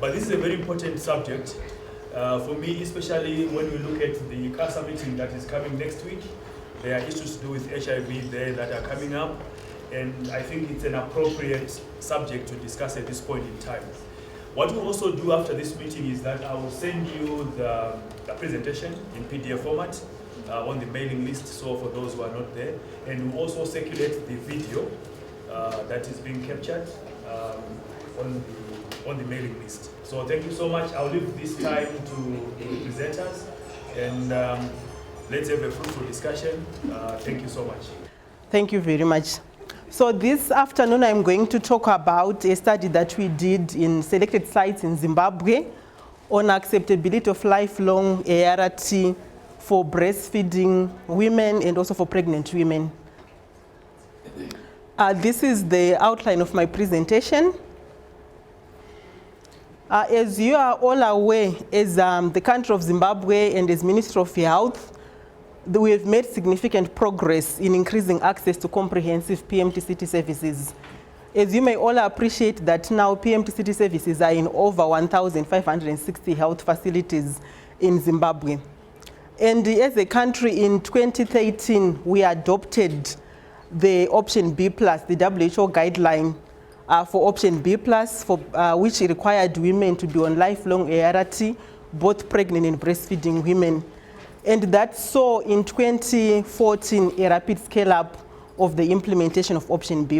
But this is a very important subject for me, especially when we look at the CASA meeting that is coming next week. There are issues to do with HIV there that are coming up, and I think it's an appropriate subject to discuss at this point in time. What we'll also do after this meeting is that I will send you the presentation in PDF format on the mailing list, so for those who are not there, and we'll also circulate the video that is being captured on the mailing list. So thank you so much. I'll leave this time to the presenters, and let's have a fruitful discussion. Thank you so much. Thank you very much. So this afternoon, I'm going to talk about a study that we did in selected sites in Zimbabwe on acceptability of lifelong ART for breastfeeding women and also for pregnant women. This is the outline of my presentation. As you are all aware, as the country of Zimbabwe and as Ministry of Health, we have made significant progress in increasing access to comprehensive PMTCT services. As you may all appreciate that now PMTCT services are in over 1,560 health facilities in Zimbabwe. And as a country in 2013, we adopted the option B+, the WHO guideline for option B+, which required women to be on lifelong ART, both pregnant and breastfeeding women. And that saw in 2014 a rapid scale up of the implementation of option B+.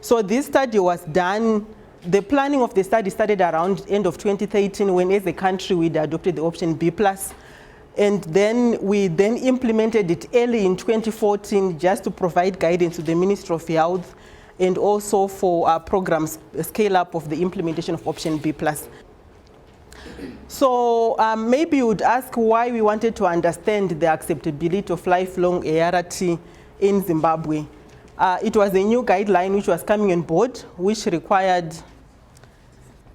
So this study was done, the planning of the study started around end of 2013 when as a country we adopted the option B+. And then we implemented it early in 2014 just to provide guidance to the Ministry of Health and also for our programs scale up of the implementation of option B+. So maybe you would ask why we wanted to understand the acceptability of lifelong ART in Zimbabwe. It was a new guideline which was coming on board, which required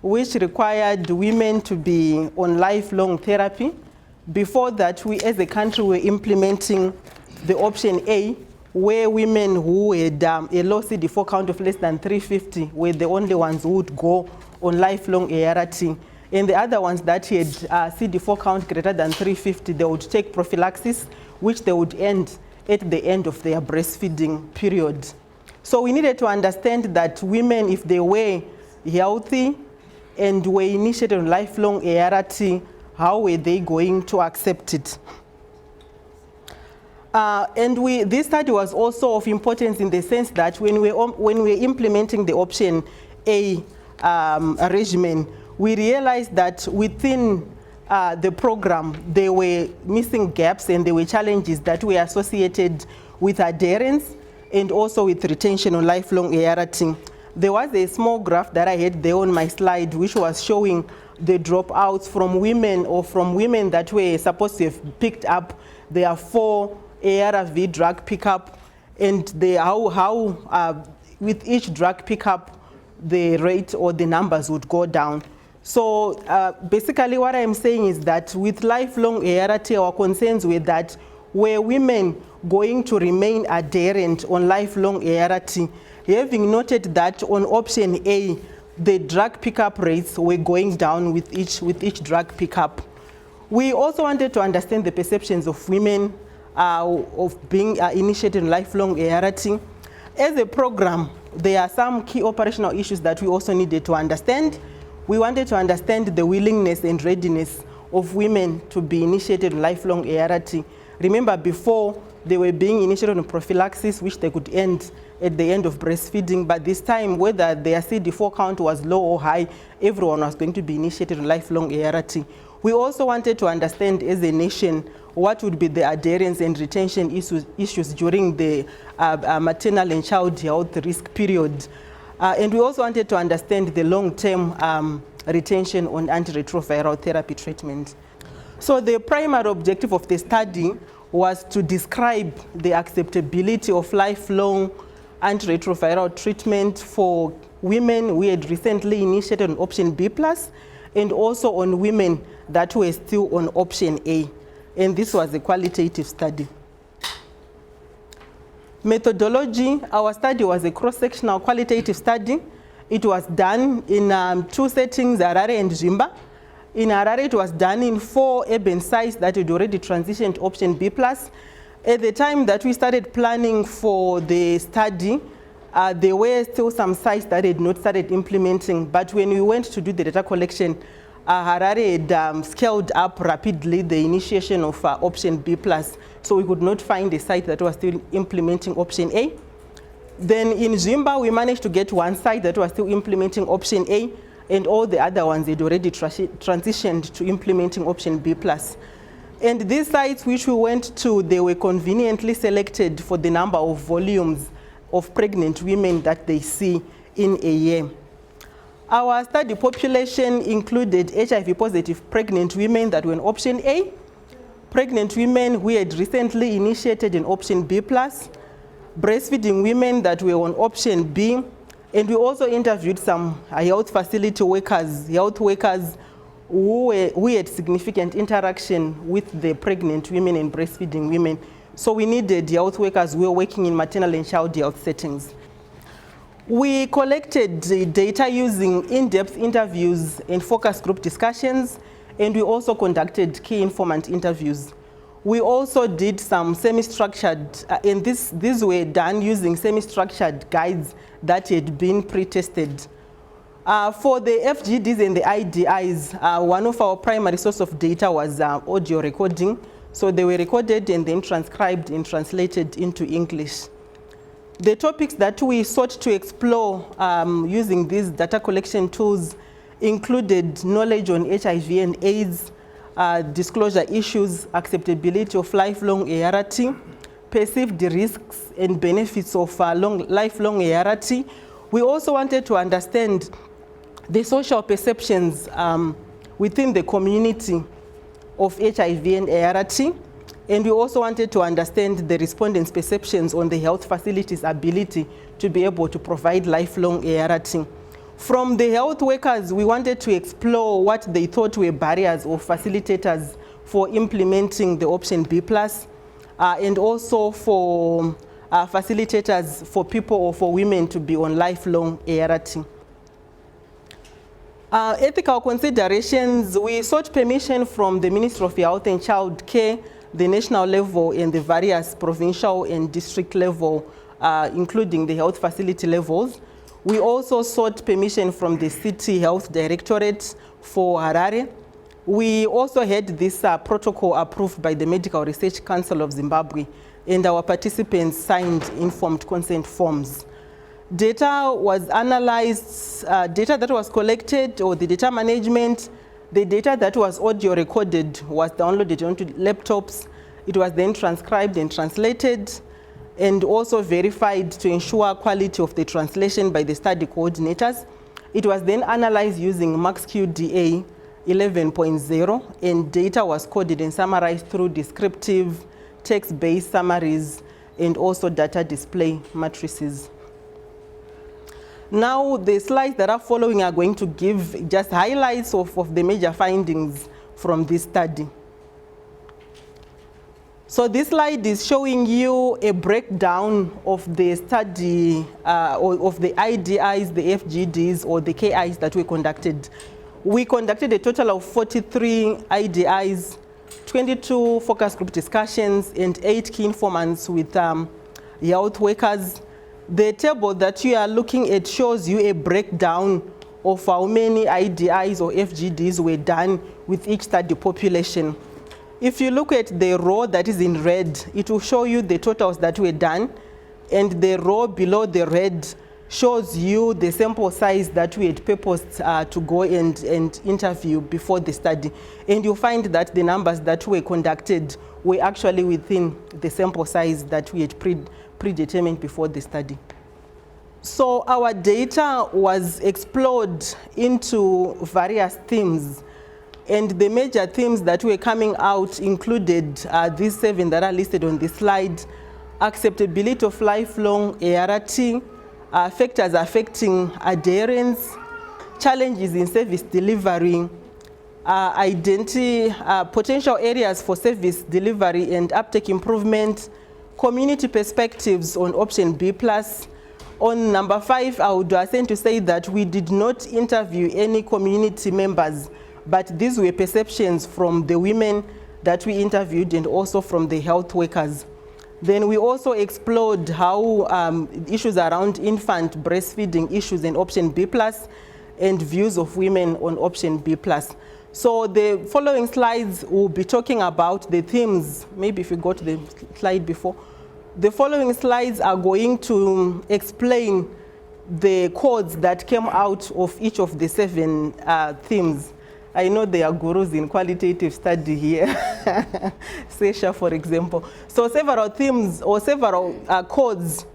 women to be on lifelong therapy. Before that, we as a country were implementing the option A, where women who had a low CD4 count of less than 350 were the only ones who would go on lifelong ART. And the other ones that had CD4 count greater than 350, they would take prophylaxis, which they would end at the end of their breastfeeding period. So we needed to understand that women, if they were healthy and were initiated on lifelong ART, how were they going to accept it? This study was also of importance in the sense that when we were implementing the option A regimen, we realized that within the program, there were missing gaps and there were challenges that were associated with adherence and also with retention on lifelong ART. There was a small graph that I had there on my slide, which was showing the dropouts from women or from women that were supposed to have picked up their 4 ARV drug pickup, and how with each drug pickup, the rate or the numbers would go down. So basically what I'm saying is that with lifelong ART, our concerns were that were women going to remain adherent on lifelong ART, having noted that on option A, the drug pickup rates were going down with each drug pickup. We also wanted to understand the perceptions of women of being initiated in lifelong ART. As a program, there are some key operational issues that we also needed to understand. We wanted to understand the willingness and readiness of women to be initiated in lifelong ART. Remember, before they were being initiated on prophylaxis, which they could end at the end of breastfeeding, but this time, whether their CD4 count was low or high, everyone was going to be initiated in lifelong ART. We also wanted to understand as a nation what would be the adherence and retention issues during the maternal and child health risk period. And we also wanted to understand the long-term retention on antiretroviral therapy treatment. So the primary objective of the study was to describe the acceptability of lifelong antiretroviral treatment for women who had recently initiated on option B+, and also on women that were still on option A. And this was a qualitative study. Methodology, our study was a cross-sectional qualitative study, It was done in 2 settings, Harare and Zimba. In Harare, it was done in 4 urban sites that had already transitioned to option B+. At the time that we started planning for the study, there were still some sites that had not started implementing, but when we went to do the data collection, Harare had scaled up rapidly the initiation of option B+, so we could not find a site that was still implementing option A. Then in Zimba, we managed to get 1 site that was still implementing option A, and all the other ones had already transitioned to implementing option B+. And these sites which we went to, they were conveniently selected for the number of volumes of pregnant women that they see in a year. Our study population included HIV-positive pregnant women that were in option A, pregnant women who had recently initiated in option B+, breastfeeding women that were on option B, and we also interviewed some health facility workers, health workers who had significant interaction with the pregnant women and breastfeeding women. So we needed health workers who were working in maternal and child health settings. We collected the data using in-depth interviews and focus group discussions, and we also conducted key informant interviews. We also did some semi-structured, and these were done using semi-structured guides that had been pre-tested. For the FGDs and the IDIs, one of our primary source of data was audio recording. So they were recorded and then transcribed and translated into English. The topics that we sought to explore using these data collection tools included knowledge on HIV and AIDS, disclosure issues, acceptability of lifelong ART, perceived risks and benefits of lifelong ART. We also wanted to understand the social perceptions within the community of HIV and ART, and we also wanted to understand the respondents' perceptions on the health facilities' ability to be able to provide lifelong ART. From the health workers, we wanted to explore what they thought were barriers or facilitators for implementing the option B+, and also for facilitators for people or for women to be on lifelong ART. Ethical considerations, we sought permission from the Ministry of Health and Child Care, the national level and the various provincial and district level, including the health facility levels. We also sought permission from the City Health Directorate for Harare. We also had this protocol approved by the Medical Research Council of Zimbabwe, and our participants signed informed consent forms. Data was analyzed, data that was collected, or the data management, the data that was audio recorded was downloaded onto laptops. It was then transcribed and translated, and also verified to ensure quality of the translation by the study coordinators. It was then analyzed using MaxQDA 11.0, and data was coded and summarized through descriptive, text-based summaries, and also data display matrices. Now, the slides that are following are going to give just highlights of the major findings from this study. So this slide is showing you a breakdown of the study, of the IDIs, the FGDs, or the KIs that we conducted. We conducted a total of 43 IDIs, 22 focus group discussions, and 8 key informants with health workers. The table that you are looking at shows you a breakdown of how many IDIs or FGDs were done with each study population. If you look at the row that is in red, it will show you the totals that were done, and the row below the red shows you the sample size that we had purposed to go and interview before the study. And you'll find that the numbers that were conducted were actually within the sample size that we had predetermined before the study. So our data was explored into various themes, and the major themes that were coming out included these 7 that are listed on this slide: acceptability of lifelong ART, factors affecting adherence, challenges in service delivery, potential areas for service delivery and uptake improvement, community perspectives on option B+, On number 5, I would hasten to say that we did not interview any community members, but these were perceptions from the women that we interviewed and also from the health workers. Then we also explored how issues around infant breastfeeding issues and option B+, and views of women on option B+. So the following slides will be talking about the themes. Maybe if you go to the slide before. The following slides are going to explain the codes that came out of each of the 7 themes. I know there are gurus in qualitative study here, Sesha, for example. So several themes or several codes,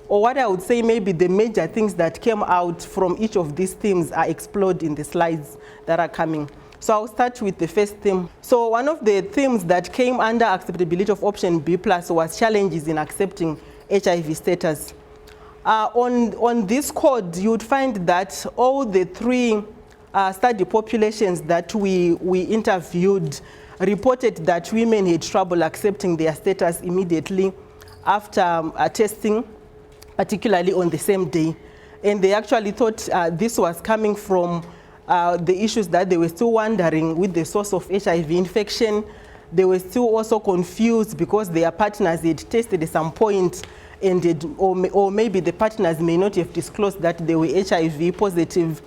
or what I would say maybe the major things that came out from each of these themes are explored in the slides that are coming. So I'll start with the first theme. So one of the themes that came under acceptability of option B+ was challenges in accepting HIV status. On this code, you would find that all the 3 study populations that we interviewed reported that women had trouble accepting their status immediately after testing, particularly on the same day. And they actually thought this was coming from the issues that they were still wondering with the source of HIV infection. They were still also confused because their partners had tested at some point, and or maybe the partners may not have disclosed that they were HIV positive.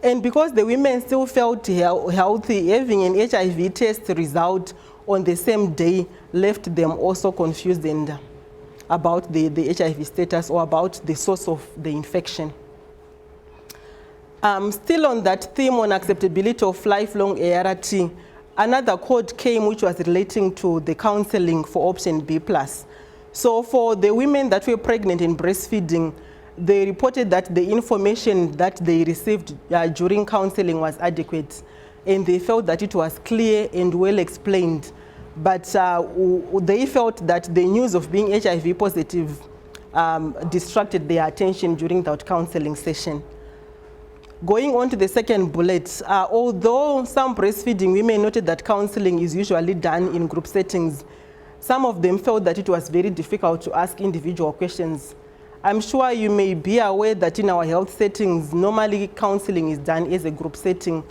And because the women still felt healthy, having an HIV test result on the same day left them also confused and about the HIV status or about the source of the infection. Still on that theme on acceptability of lifelong ART, another code came which was relating to the counseling for option B+. So for the women that were pregnant and breastfeeding, they reported that the information that they received during counseling was adequate, and they felt that it was clear and well explained. But they felt that the news of being HIV positive distracted their attention during that counseling session. Going on to the second bullet, although some breastfeeding women noted that counseling is usually done in group settings, some of them felt that it was very difficult to ask individual questions. I'm sure you may be aware that in our health settings, normally counseling is done as a group setting,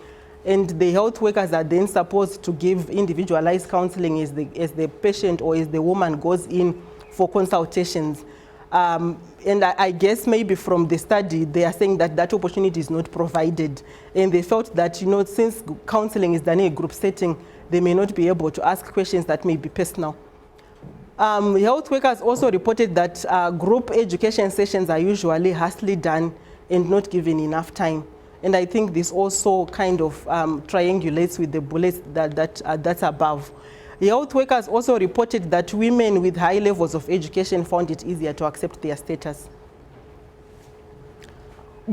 and the health workers are then supposed to give individualized counseling as the patient or as the woman goes in for consultations. And I guess maybe from the study, they are saying that that opportunity is not provided. And they felt that, since counseling is done in a group setting, they may not be able to ask questions that may be personal. Health workers also reported that group education sessions are usually hastily done and not given enough time. And I think this also kind of triangulates with the bullets that's above. Health workers also reported that women with high levels of education found it easier to accept their status.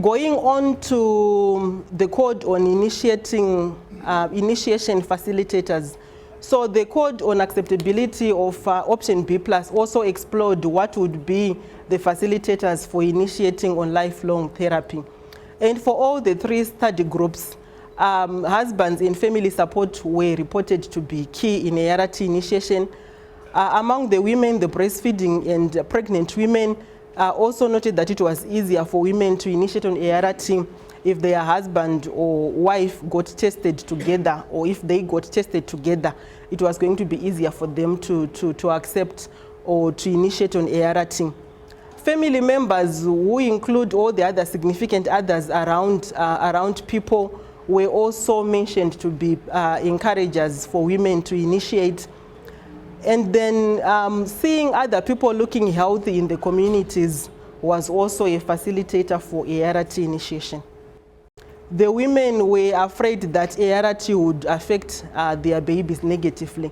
Going on to the code on initiation facilitators. So the code on acceptability of option B+ also explored what would be the facilitators for initiating on lifelong therapy. And for all the 3 study groups, husbands and family support were reported to be key in ART initiation. Among the women, the breastfeeding and pregnant women also noted that it was easier for women to initiate on ART if their husband or wife got tested together, or if they got tested together, it was going to be easier for them to accept or to initiate on ART. Family members, who include all the other significant others around people, were also mentioned to be encouragers for women to initiate. And then seeing other people looking healthy in the communities was also a facilitator for ART initiation. The women were afraid that ART would affect their babies negatively.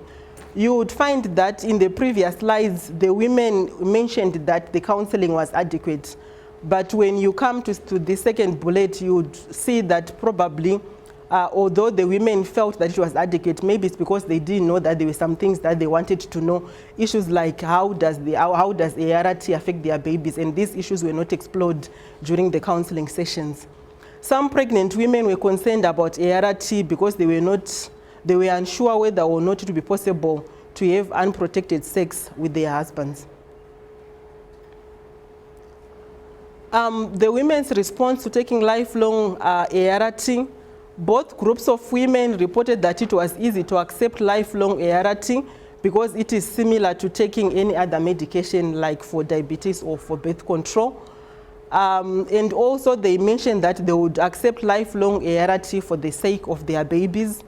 You would find that in the previous slides, the women mentioned that the counseling was adequate. But when you come to the second bullet, you would see that probably, although the women felt that it was adequate, maybe it's because they didn't know that there were some things that they wanted to know. Issues like how does ART affect their babies? And these issues were not explored during the counseling sessions. Some pregnant women were concerned about ART because they were unsure whether or not it would be possible to have unprotected sex with their husbands. The women's response to taking lifelong ART, both groups of women reported that it was easy to accept lifelong ART because it is similar to taking any other medication like for diabetes or for birth control. And also they mentioned that they would accept lifelong ART for the sake of their babies.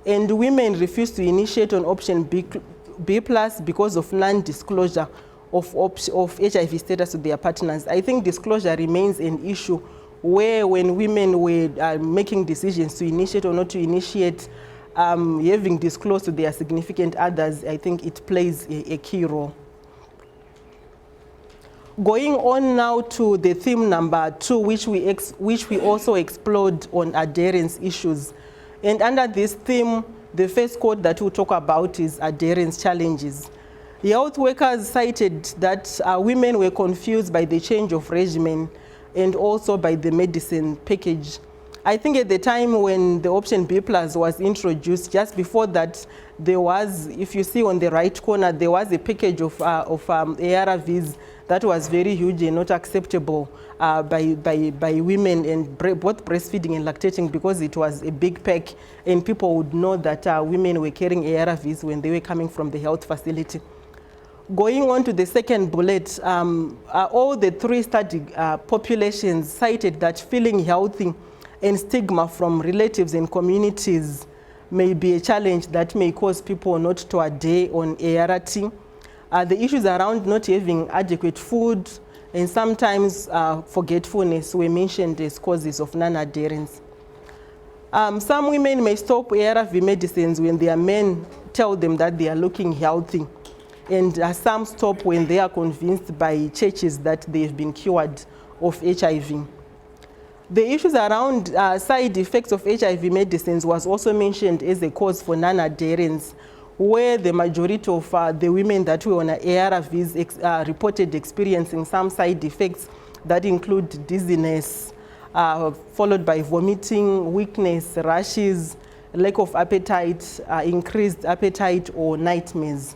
And women refused to initiate on option B plus because of non-disclosure of HIV status to their partners. I think disclosure remains an issue where when women were making decisions to initiate or not to initiate, having disclosed to their significant others, I think it plays a key role. Going on now to the theme number 2, which we also explored on adherence issues. And under this theme, the first code that we'll talk about is adherence challenges. Health workers cited that women were confused by the change of regimen and also by the medicine package. I think at the time when the option B plus was introduced, just before that, there was, if you see on the right corner, there was a package of ARVs that was very huge and not acceptable by women and both breastfeeding and lactating because it was a big pack and people would know that women were carrying ARVs when they were coming from the health facility. Going on to the second bullet, all the 3 study populations cited that feeling healthy and stigma from relatives and communities may be a challenge that may cause people not to adhere on ART. The issues around not having adequate food and sometimes forgetfulness were mentioned as causes of non-adherence. Some women may stop ARV medicines when their men tell them that they are looking healthy. And some stop when they are convinced by churches that they've been cured of HIV. The issues around side effects of HIV medicines was also mentioned as a cause for non-adherence, where the majority of the women that were on ARVs reported experiencing some side effects that include dizziness, followed by vomiting, weakness, rashes, lack of appetite, increased appetite, or nightmares.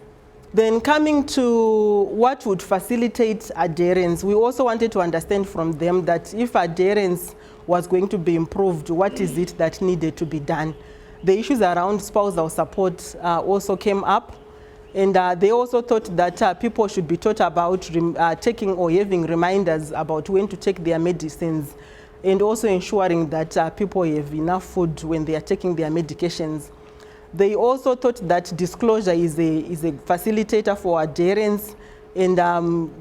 Then coming to what would facilitate adherence, we also wanted to understand from them that if adherence was going to be improved, what is it that needed to be done? The issues around spousal support also came up, and they also thought that people should be taught about taking or having reminders about when to take their medicines, and also ensuring that people have enough food when they are taking their medications. They also thought that disclosure is a facilitator for adherence, and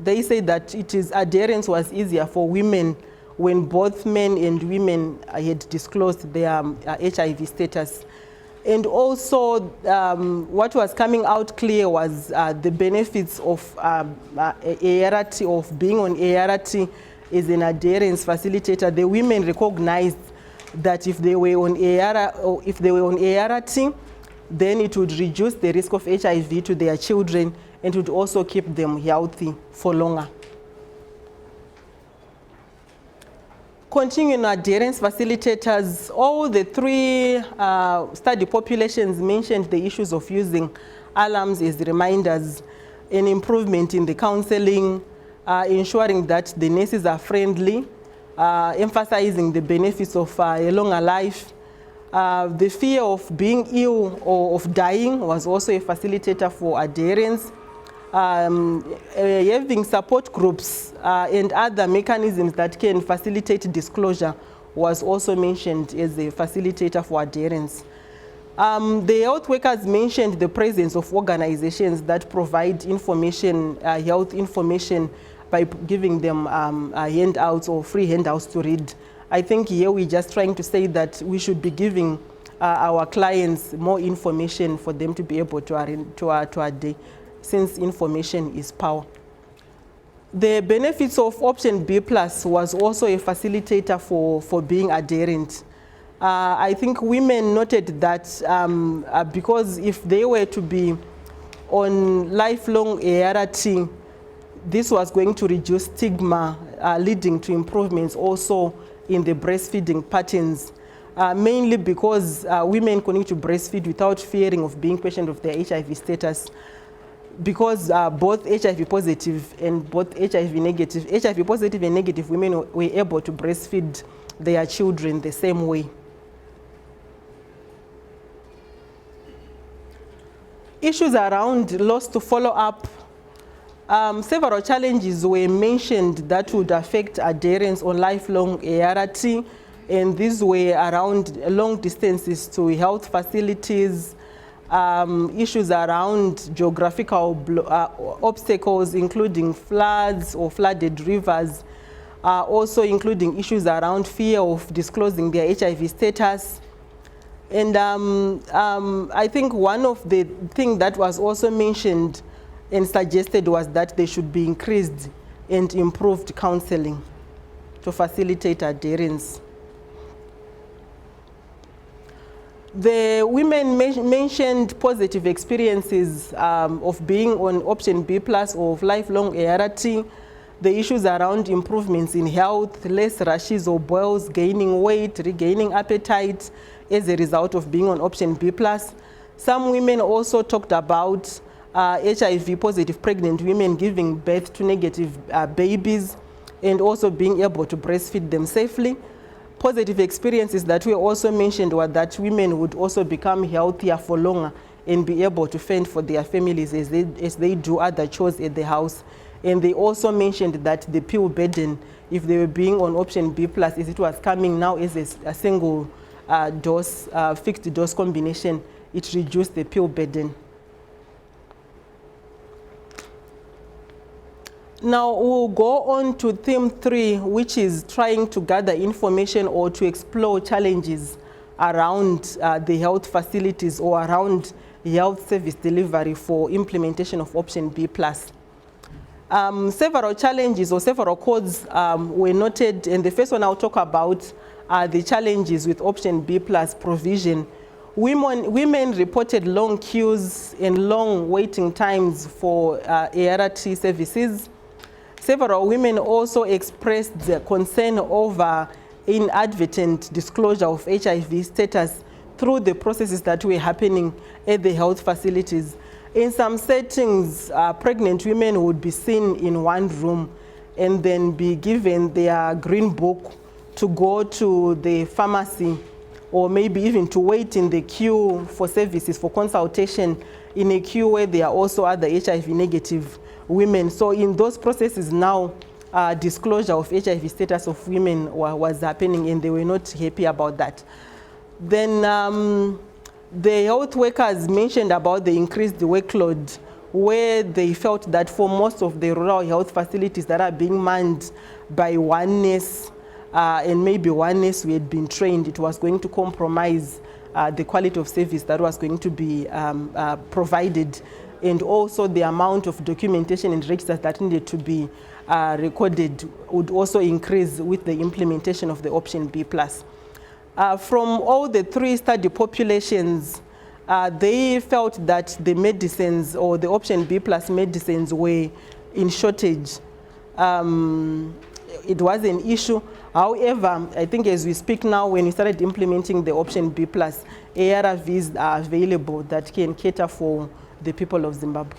they say that adherence was easier for women when both men and women had disclosed their HIV status. And also what was coming out clear was the benefits of ART, of being on ART as an adherence facilitator. The women recognized that if they were on ART, then it would reduce the risk of HIV to their children and would also keep them healthy for longer. Continuing adherence facilitators, all the 3 study populations mentioned the issues of using alarms as reminders, an improvement in the counseling, ensuring that the nurses are friendly, emphasizing the benefits of a longer life. The fear of being ill or of dying was also a facilitator for adherence. Having support groups and other mechanisms that can facilitate disclosure was also mentioned as a facilitator for adherence. The health workers mentioned the presence of organizations that provide information, health information, by giving them handouts or free handouts to read. I think here we're just trying to say that we should be giving our clients more information for them to be able to adhere, since information is power. The benefits of option B plus was also a facilitator for being adherent. I think women noted that because if they were to be on lifelong ART, this was going to reduce stigma, leading to improvements also in the breastfeeding patterns, mainly because women continue to breastfeed without fearing of being questioned of their HIV status. because both HIV positive and both HIV negative, HIV positive and negative women were able to breastfeed their children the same way. Issues around loss to follow-up. Several challenges were mentioned that would affect adherence on lifelong ART, and these were around long distances to health facilities, issues around geographical obstacles, including floods or flooded rivers, also including issues around fear of disclosing their HIV status. And I think one of the things that was also mentioned and suggested was that there should be increased and improved counseling to facilitate adherence. The women mentioned positive experiences of being on option B+ or of lifelong ART, the issues around improvements in health, less rashes or boils, gaining weight, regaining appetite as a result of being on option B+. Some women also talked about HIV-positive pregnant women giving birth to negative babies and also being able to breastfeed them safely. Positive experiences that were also mentioned were that women would also become healthier for longer and be able to fend for their families as they do other chores at the house. And they also mentioned that the pill burden, if they were being on option B+, as it was coming now as a single dose, fixed dose combination, it reduced the pill burden. Now we'll go on to theme 3, which is trying to gather information or to explore challenges around the health facilities or around health service delivery for implementation of option B+. Several challenges or several codes were noted, and the first one I'll talk about are the challenges with option B+ provision. Women reported long queues and long waiting times for ART services. Several women also expressed their concern over inadvertent disclosure of HIV status through the processes that were happening at the health facilities. In some settings, pregnant women would be seen in one room and then be given their green book to go to the pharmacy or maybe even to wait in the queue for services for consultation in a queue where there are also other HIV negative women. So in those processes now, disclosure of HIV status of women was happening, and they were not happy about that. Then the health workers mentioned about the increased workload, where they felt that for most of the rural health facilities that are being manned by one nurse and maybe one nurse who had been trained, it was going to compromise the quality of service that was going to be provided, and also the amount of documentation and registers that needed to be recorded would also increase with the implementation of the option B+. From all the 3 study populations, they felt that the medicines or the option B+ medicines were in shortage. It was an issue. However, I think as we speak now, when we started implementing the option B+, ARVs are available that can cater for the people of Zimbabwe.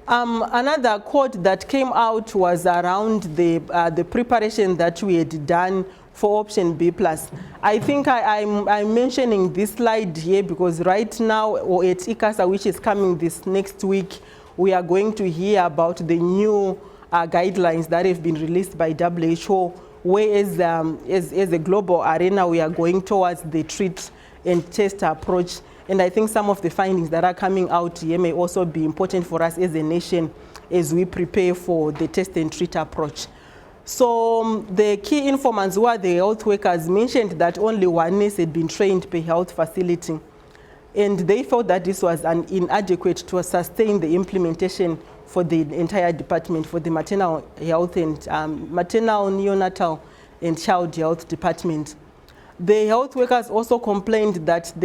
Another quote that came out was around the preparation that we had done for option B+. I think I'm mentioning this slide here because right now, or at ICASA, which is coming this next week, we are going to hear about the new guidelines that have been released by WHO, whereas as a global arena, we are going towards the treat and test approach. And I think some of the findings that are coming out here may also be important for us as a nation as we prepare for the test and treat approach. So the key informants who are the health workers mentioned that only one nurse had been trained per health facility. And they felt that this was inadequate to sustain the implementation for the entire department, for the maternal health and maternal, neonatal, and child health department. The health workers also complained that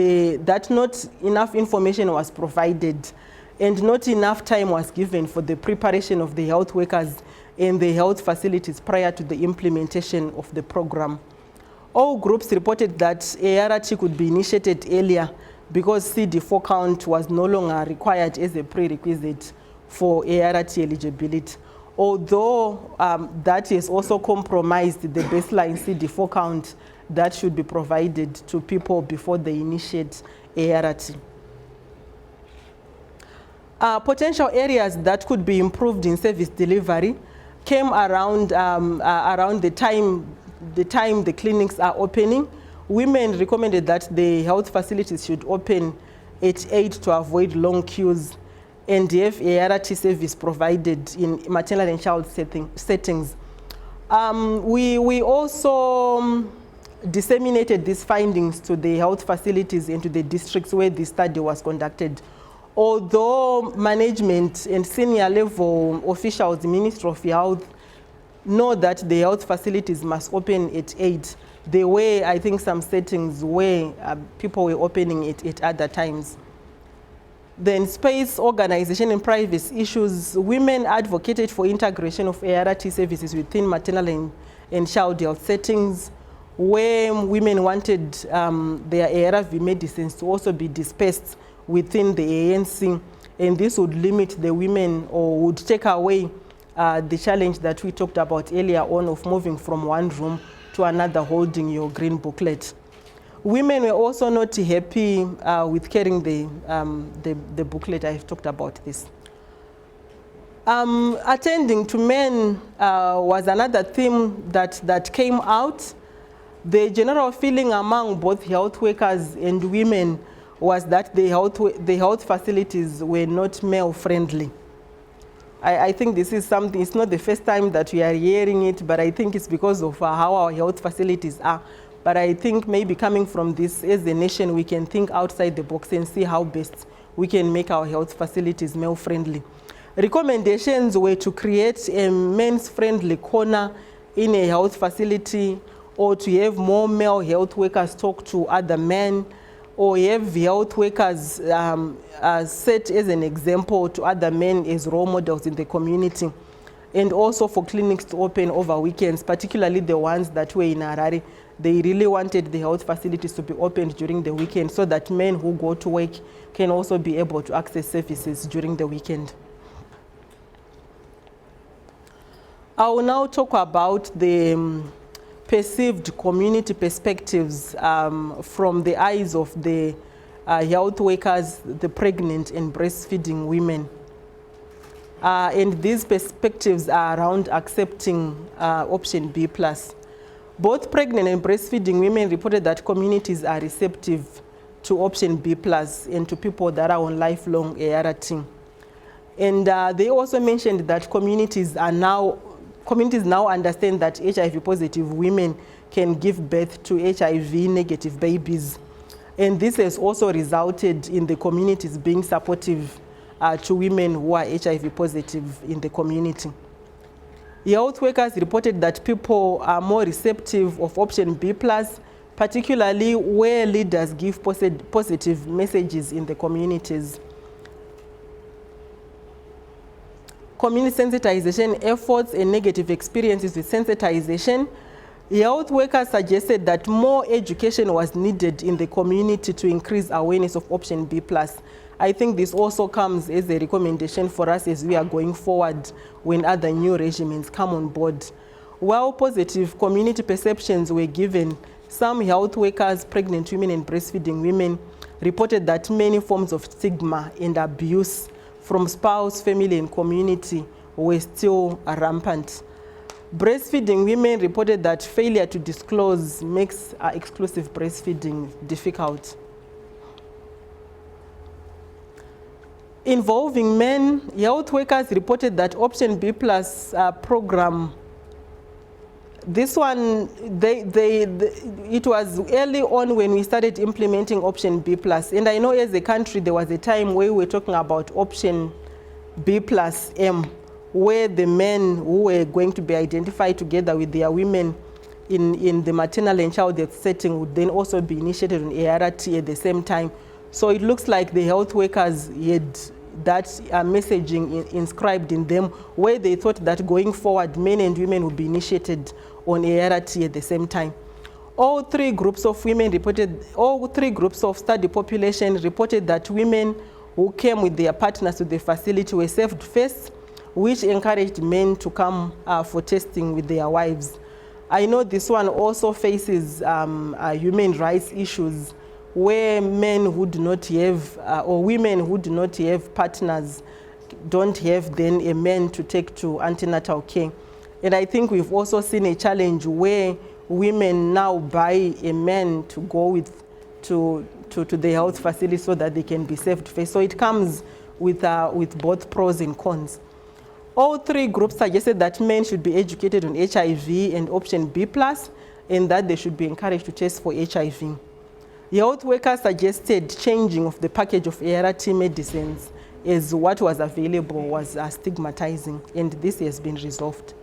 not enough information was provided and not enough time was given for the preparation of the health workers in the health facilities prior to the implementation of the program. All groups reported that ART could be initiated earlier because CD4 count was no longer required as a prerequisite for ART eligibility. Although that has also compromised the baseline CD4 count that should be provided to people before they initiate ART. Potential areas that could be improved in service delivery came around the time the clinics are opening. Women recommended that the health facilities should open at 8 to avoid long queues and have ART service provided in maternal and child settings. We also disseminated these findings to the health facilities and to the districts where the study was conducted. Although management and senior level officials, the Ministry of Health, know that the health facilities must open at 8, there were, I think, some settings where people were opening it at other times. Then space, organization, and privacy issues. Women advocated for integration of ART services within maternal and child health settings, where women wanted their ARV medicines to also be dispersed within the ANC, and this would limit the women, or would take away the challenge that we talked about earlier on of moving from one room to another holding your green booklet. Women were also not happy with carrying the booklet. I've talked about this. Attending to men was another theme that came out. The general feeling among both health workers and women was that the health facilities were not male-friendly. I think this is something, it's not the first time that we are hearing it, but I think it's because of how our health facilities are. But I think maybe coming from this, as a nation, we can think outside the box and see how best we can make our health facilities male-friendly. Recommendations were to create a men's-friendly corner in a health facility, or to have more male health workers talk to other men, or have health workers set as an example to other men as role models in the community. And also for clinics to open over weekends, particularly the ones that were in Harare. They really wanted the health facilities to be opened during the weekend so that men who go to work can also be able to access services during the weekend. I will now talk about the perceived community perspectives from the eyes of the health workers, the pregnant and breastfeeding women. And these perspectives are around accepting option B+. Both pregnant and breastfeeding women reported that communities are receptive to option B+ and to people that are on lifelong ART. And they also mentioned that communities now understand that HIV-positive women can give birth to HIV-negative babies. And this has also resulted in the communities being supportive to women who are HIV-positive in the community. Health workers reported that people are more receptive of option B+, particularly where leaders give positive messages in the communities. Community sensitization efforts and negative experiences with sensitization. Health workers suggested that more education was needed in the community to increase awareness of option B+. I think this also comes as a recommendation for us as we are going forward when other new regimens come on board. While positive community perceptions were given, some health workers, pregnant women and breastfeeding women reported that many forms of stigma and abuse from spouse, family and community were still rampant. Breastfeeding women reported that failure to disclose makes exclusive breastfeeding difficult. Involving men, health workers reported that option B+ program, this one, it was early on when we started implementing option B+. And I know as a country, there was a time where we were talking about option B+M, where the men who were going to be identified together with their women in the maternal and child health setting would then also be initiated on ART at the same time. So it looks like the health workers had that messaging inscribed in them, where they thought that going forward, men and women would be initiated on ART at the same time. All three groups of study population reported that women who came with their partners to the facility were served first, which encouraged men to come for testing with their wives. I know this one also faces human rights issues where men who do not have, or women who do not have partners, don't have then a man to take to antenatal care. And I think we've also seen a challenge where women now buy a man to go with to the health facility so that they can be served first. So it comes with both pros and cons. All three groups suggested that men should be educated on HIV and option B+, and that they should be encouraged to test for HIV. Health workers suggested changing of the package of ART medicines, as what was available was stigmatizing, and this has been resolved.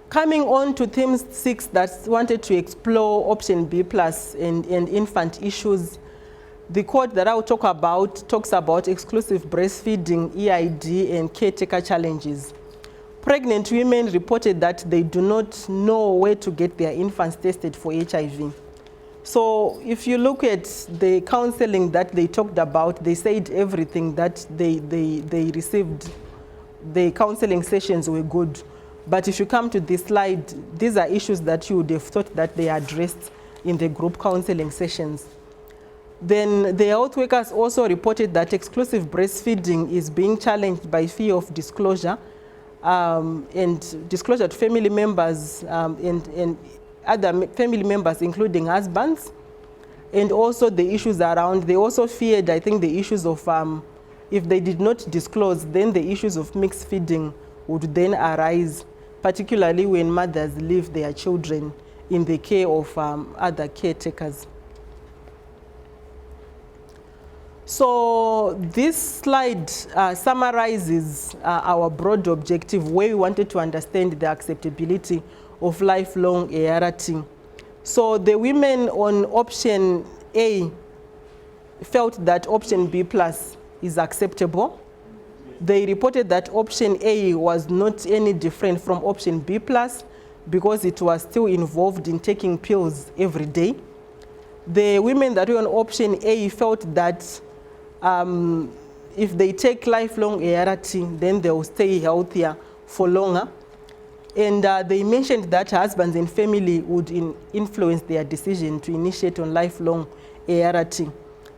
Coming on to theme 6 that wanted to explore option B+ and infant issues, the code that I will talk about talks about exclusive breastfeeding, EID, and caretaker challenges. Pregnant women reported that they do not know where to get their infants tested for HIV. So if you look at the counseling that they talked about, they said everything that they received, the counseling sessions were good. But if you come to this slide, these are issues that you would have thought that they addressed in the group counseling sessions. Then the health workers also reported that exclusive breastfeeding is being challenged by fear of disclosure and disclosure to family members and other family members, including husbands, and also the issues around. They also feared, I think, the issues of if they did not disclose, then the issues of mixed feeding would then arise, particularly when mothers leave their children in the care of other caretakers. So this slide summarizes our broad objective where we wanted to understand the acceptability of lifelong ART. So the women on option A felt that option B+ is acceptable. They reported that option A was not any different from option B+ because it was still involved in taking pills every day. The women that were on option A felt that if they take lifelong ART, then they will stay healthier for longer. And they mentioned that husbands and family would influence their decision to initiate on lifelong ART.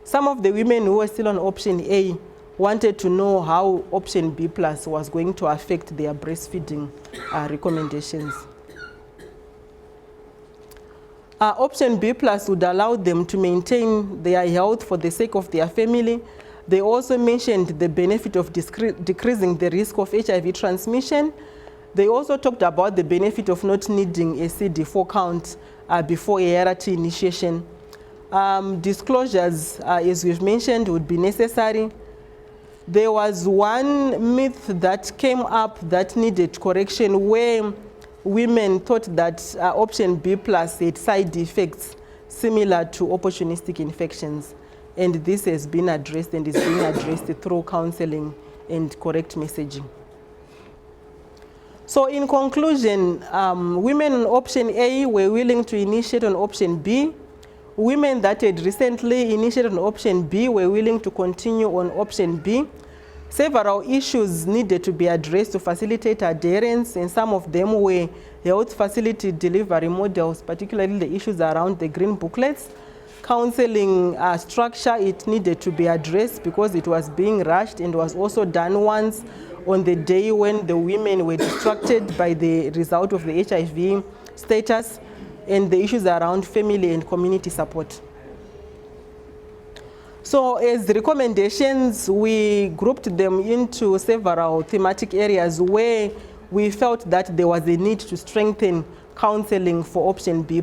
Some of the women who were still on option A wanted to know how option B+ was going to affect their breastfeeding recommendations. Option B+ would allow them to maintain their health for the sake of their family. They also mentioned the benefit of decreasing the risk of HIV transmission. They also talked about the benefit of not needing a CD4 count before ART initiation. Disclosures, as we've mentioned, would be necessary. There was one myth that came up that needed correction where women thought that option B+ had side effects similar to opportunistic infections. And this has been addressed and is being addressed through counseling and correct messaging. So in conclusion, women on option A were willing to initiate on option B. Women that had recently initiated on option B were willing to continue on option B. Several issues needed to be addressed to facilitate adherence, and some of them were health facility delivery models, particularly the issues around the green booklets. Counseling structure, it needed to be addressed because it was being rushed and was also done once on the day when the women were distracted by the result of the HIV status, and the issues around family and community support. So as recommendations, we grouped them into several thematic areas where we felt that there was a need to strengthen counseling for option B+.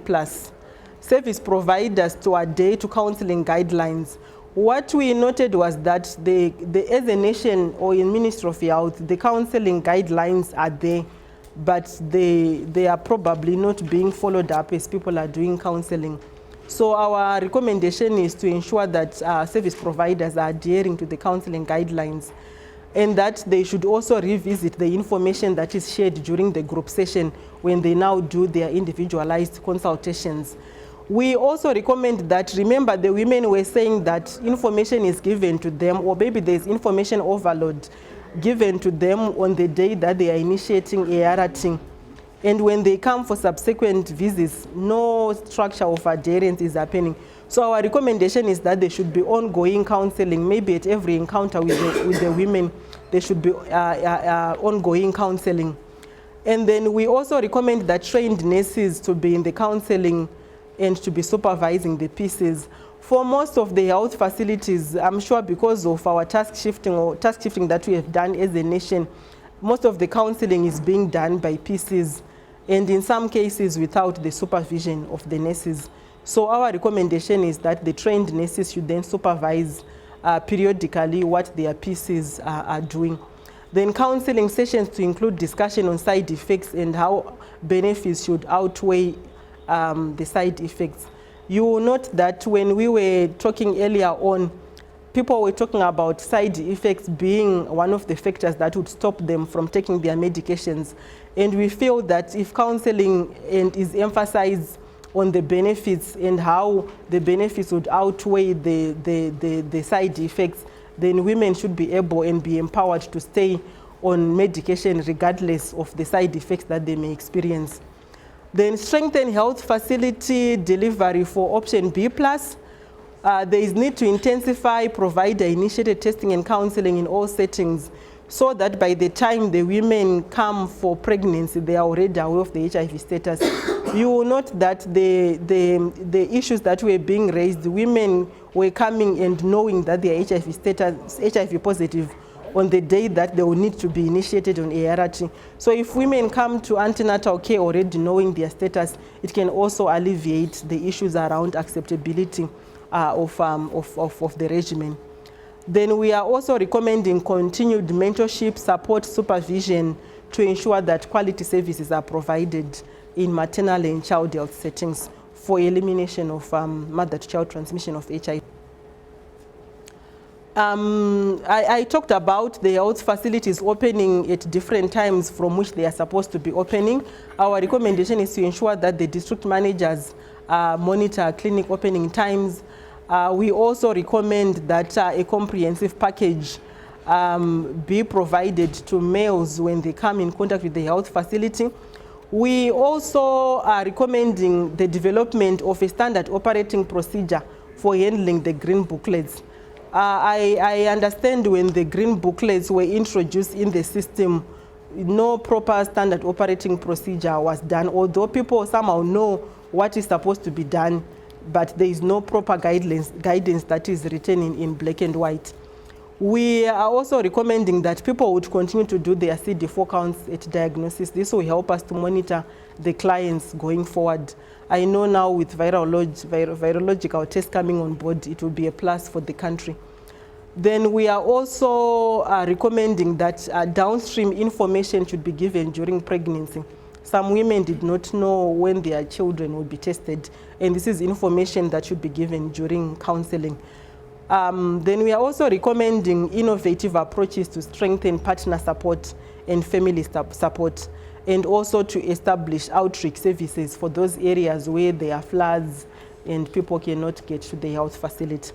Service providers to adhere to counseling guidelines. What we noted was that as a nation or in Ministry of Health, the counseling guidelines are there, but they are probably not being followed up as people are doing counseling. So our recommendation is to ensure that service providers are adhering to the counseling guidelines. and that they should also revisit the information that is shared during the group session when they now do their individualized consultations. We also recommend that, remember, the women were saying that information is given to them, or maybe there's information overload given to them on the day that they are initiating ART. And when they come for subsequent visits, no structure of adherence is happening. So our recommendation is that there should be ongoing counseling, maybe at every encounter with the women, there should be ongoing counseling. And then we also recommend that trained nurses to be in the counseling and to be supervising the pieces. For most of the health facilities, I'm sure because of our task shifting that we have done as a nation, most of the counseling is being done by PCs, and in some cases without the supervision of the nurses. So our recommendation is that the trained nurses should then supervise periodically what their PCs are doing. Then counseling sessions to include discussion on side effects and how benefits should outweigh the side effects. You will note that when we were talking earlier on, people were talking about side effects being one of the factors that would stop them from taking their medications. And we feel that if counseling is emphasized on the benefits and how the benefits would outweigh the side effects, then women should be able and be empowered to stay on medication regardless of the side effects that they may experience. Then strengthen health facility delivery for option B+. There is need to intensify provider-initiated testing and counseling in all settings so that by the time the women come for pregnancy, they are already aware of the HIV status. You will note that the issues that were being raised, women were coming and knowing that they are HIV status, HIV positive, on the day that they will need to be initiated on ART. So if women come to antenatal care already knowing their status, it can also alleviate the issues around acceptability of the regimen. Then we are also recommending continued mentorship, support, supervision to ensure that quality services are provided in maternal and child health settings for elimination of mother-to-child transmission of HIV. I talked about the health facilities opening at different times from which they are supposed to be opening. Our recommendation is to ensure that the district managers monitor clinic opening times. We also recommend that a comprehensive package be provided to males when they come in contact with the health facility. We also are recommending the development of a standard operating procedure for handling the green booklets. I understand when the green booklets were introduced in the system, no proper standard operating procedure was done, although people somehow know what is supposed to be done, but there is no proper guidance that is written in black and white. We are also recommending that people would continue to do their CD4 counts at diagnosis. This will help us to monitor the clients going forward. I know now with virological tests coming on board, it will be a plus for the country. Then we are also recommending that downstream information should be given during pregnancy. Some women did not know when their children would be tested, and this is information that should be given during counseling. Then we are also recommending innovative approaches to strengthen partner support and family support, and also to establish outreach services for those areas where there are floods and people cannot get to the health facility.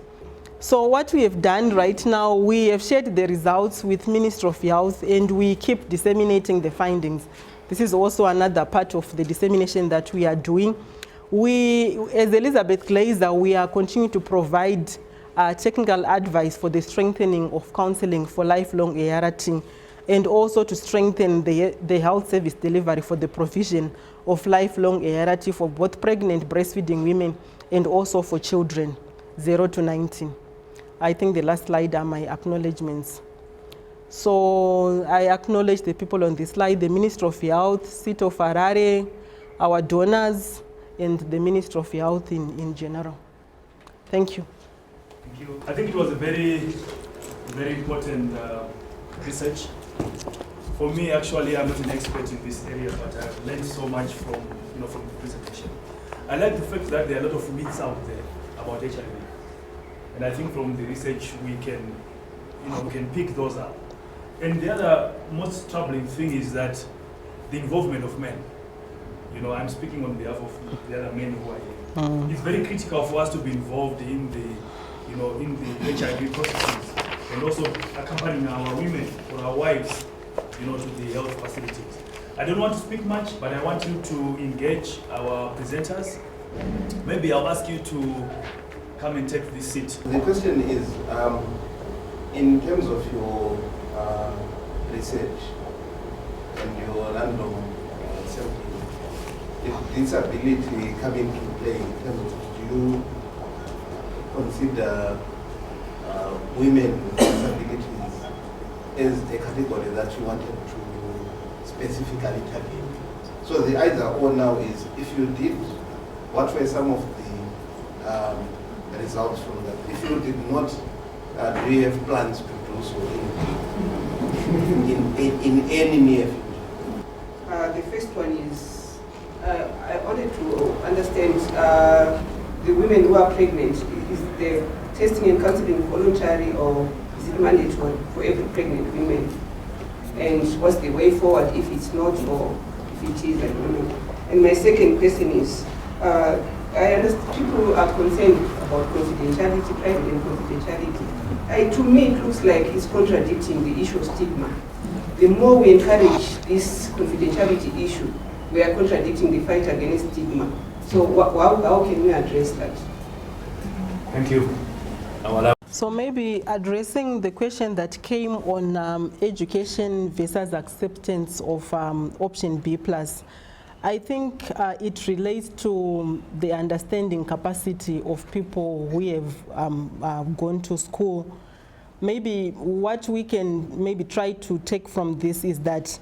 So what we have done right now, we have shared the results with Ministry of Health, and we keep disseminating the findings. This is also another part of the dissemination that we are doing. We, as Elizabeth Glazer, we are continuing to provide technical advice for the strengthening of counseling for lifelong ART, and also to strengthen the health service delivery for the provision of lifelong ART for both pregnant breastfeeding women and also for children 0 to 19. I think the last slide are my acknowledgements. So I acknowledge the people on this slide, the Ministry of Health, City of Harare, our donors, and the Ministry of Health in general. Thank you. Thank you. I think it was a very, very important research. For me, actually, I'm not an expert in this area, but I've learned so much from the presentation. I like the fact that there are a lot of myths out there about HIV. And I think from the research we can pick those up. And the other most troubling thing is that the involvement of men. I'm speaking on behalf of the other men who are here. It's very critical for us to be involved in the HIV processes and also accompanying our women or our wives, to the health facilities. I don't want to speak much, but I want you to engage our presenters. Maybe I'll ask you to come and take this seat. The question is, in terms of your research and your random sampling, if disability come into play, in terms of, do you consider women with disabilities as a category that you wanted to specifically target? So the either or now is, if you did, what were some of the results from that? If you did not, do you have plans to do so in any near future? The first one is, I wanted to understand the women who are pregnant, is the testing and counselling voluntary or is it mandatory for every pregnant woman? And what's the way forward if it's not or if it is, I don't know. And my second question is, I understand people are concerned about confidentiality, private and confidentiality. To me, it looks like it's contradicting the issue of stigma. The more we encourage this confidentiality issue, we are contradicting the fight against stigma. So how can we address that? Thank you. So maybe addressing the question that came on education versus acceptance of option B+. I think it relates to the understanding capacity of people who have gone to school. Maybe what we can maybe try to take from this is that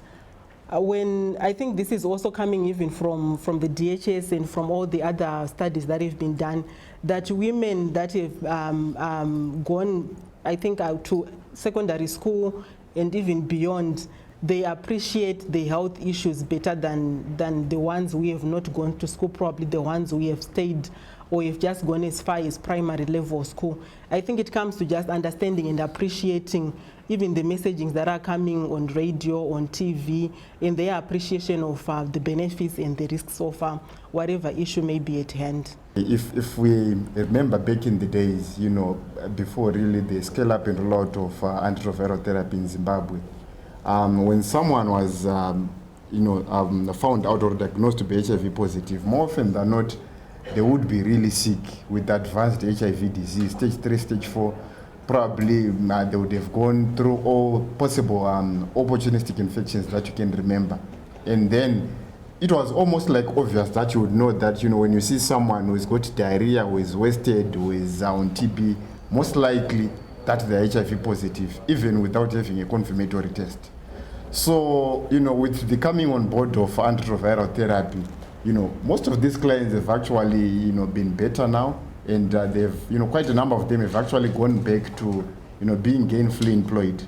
when I think this is also coming even from the DHS and from all the other studies that have been done, that women that have gone, I think, out to secondary school and even beyond, they appreciate the health issues better than the ones who have not gone to school, probably the ones who have stayed or have just gone as far as primary level school. I think it comes to just understanding and appreciating even the messaging that are coming on radio, on TV, and their appreciation of the benefits and the risks of whatever issue may be at hand. If we remember back in the days, before really the scale up and rollout of antiretroviral therapy in Zimbabwe, when someone was found out or diagnosed to be HIV positive, more often than not, they would be really sick with advanced HIV disease, stage 3, stage 4. Probably they would have gone through all possible opportunistic infections that you can remember. And then it was almost like obvious that you would know that, when you see someone who's got diarrhea, who is wasted, who is on TB, most likely that they're HIV positive, even without having a confirmatory test. So, with the coming on board of antiretroviral therapy, most of these clients have actually, been better now, and they've, quite a number of them have actually gone back to, being gainfully employed.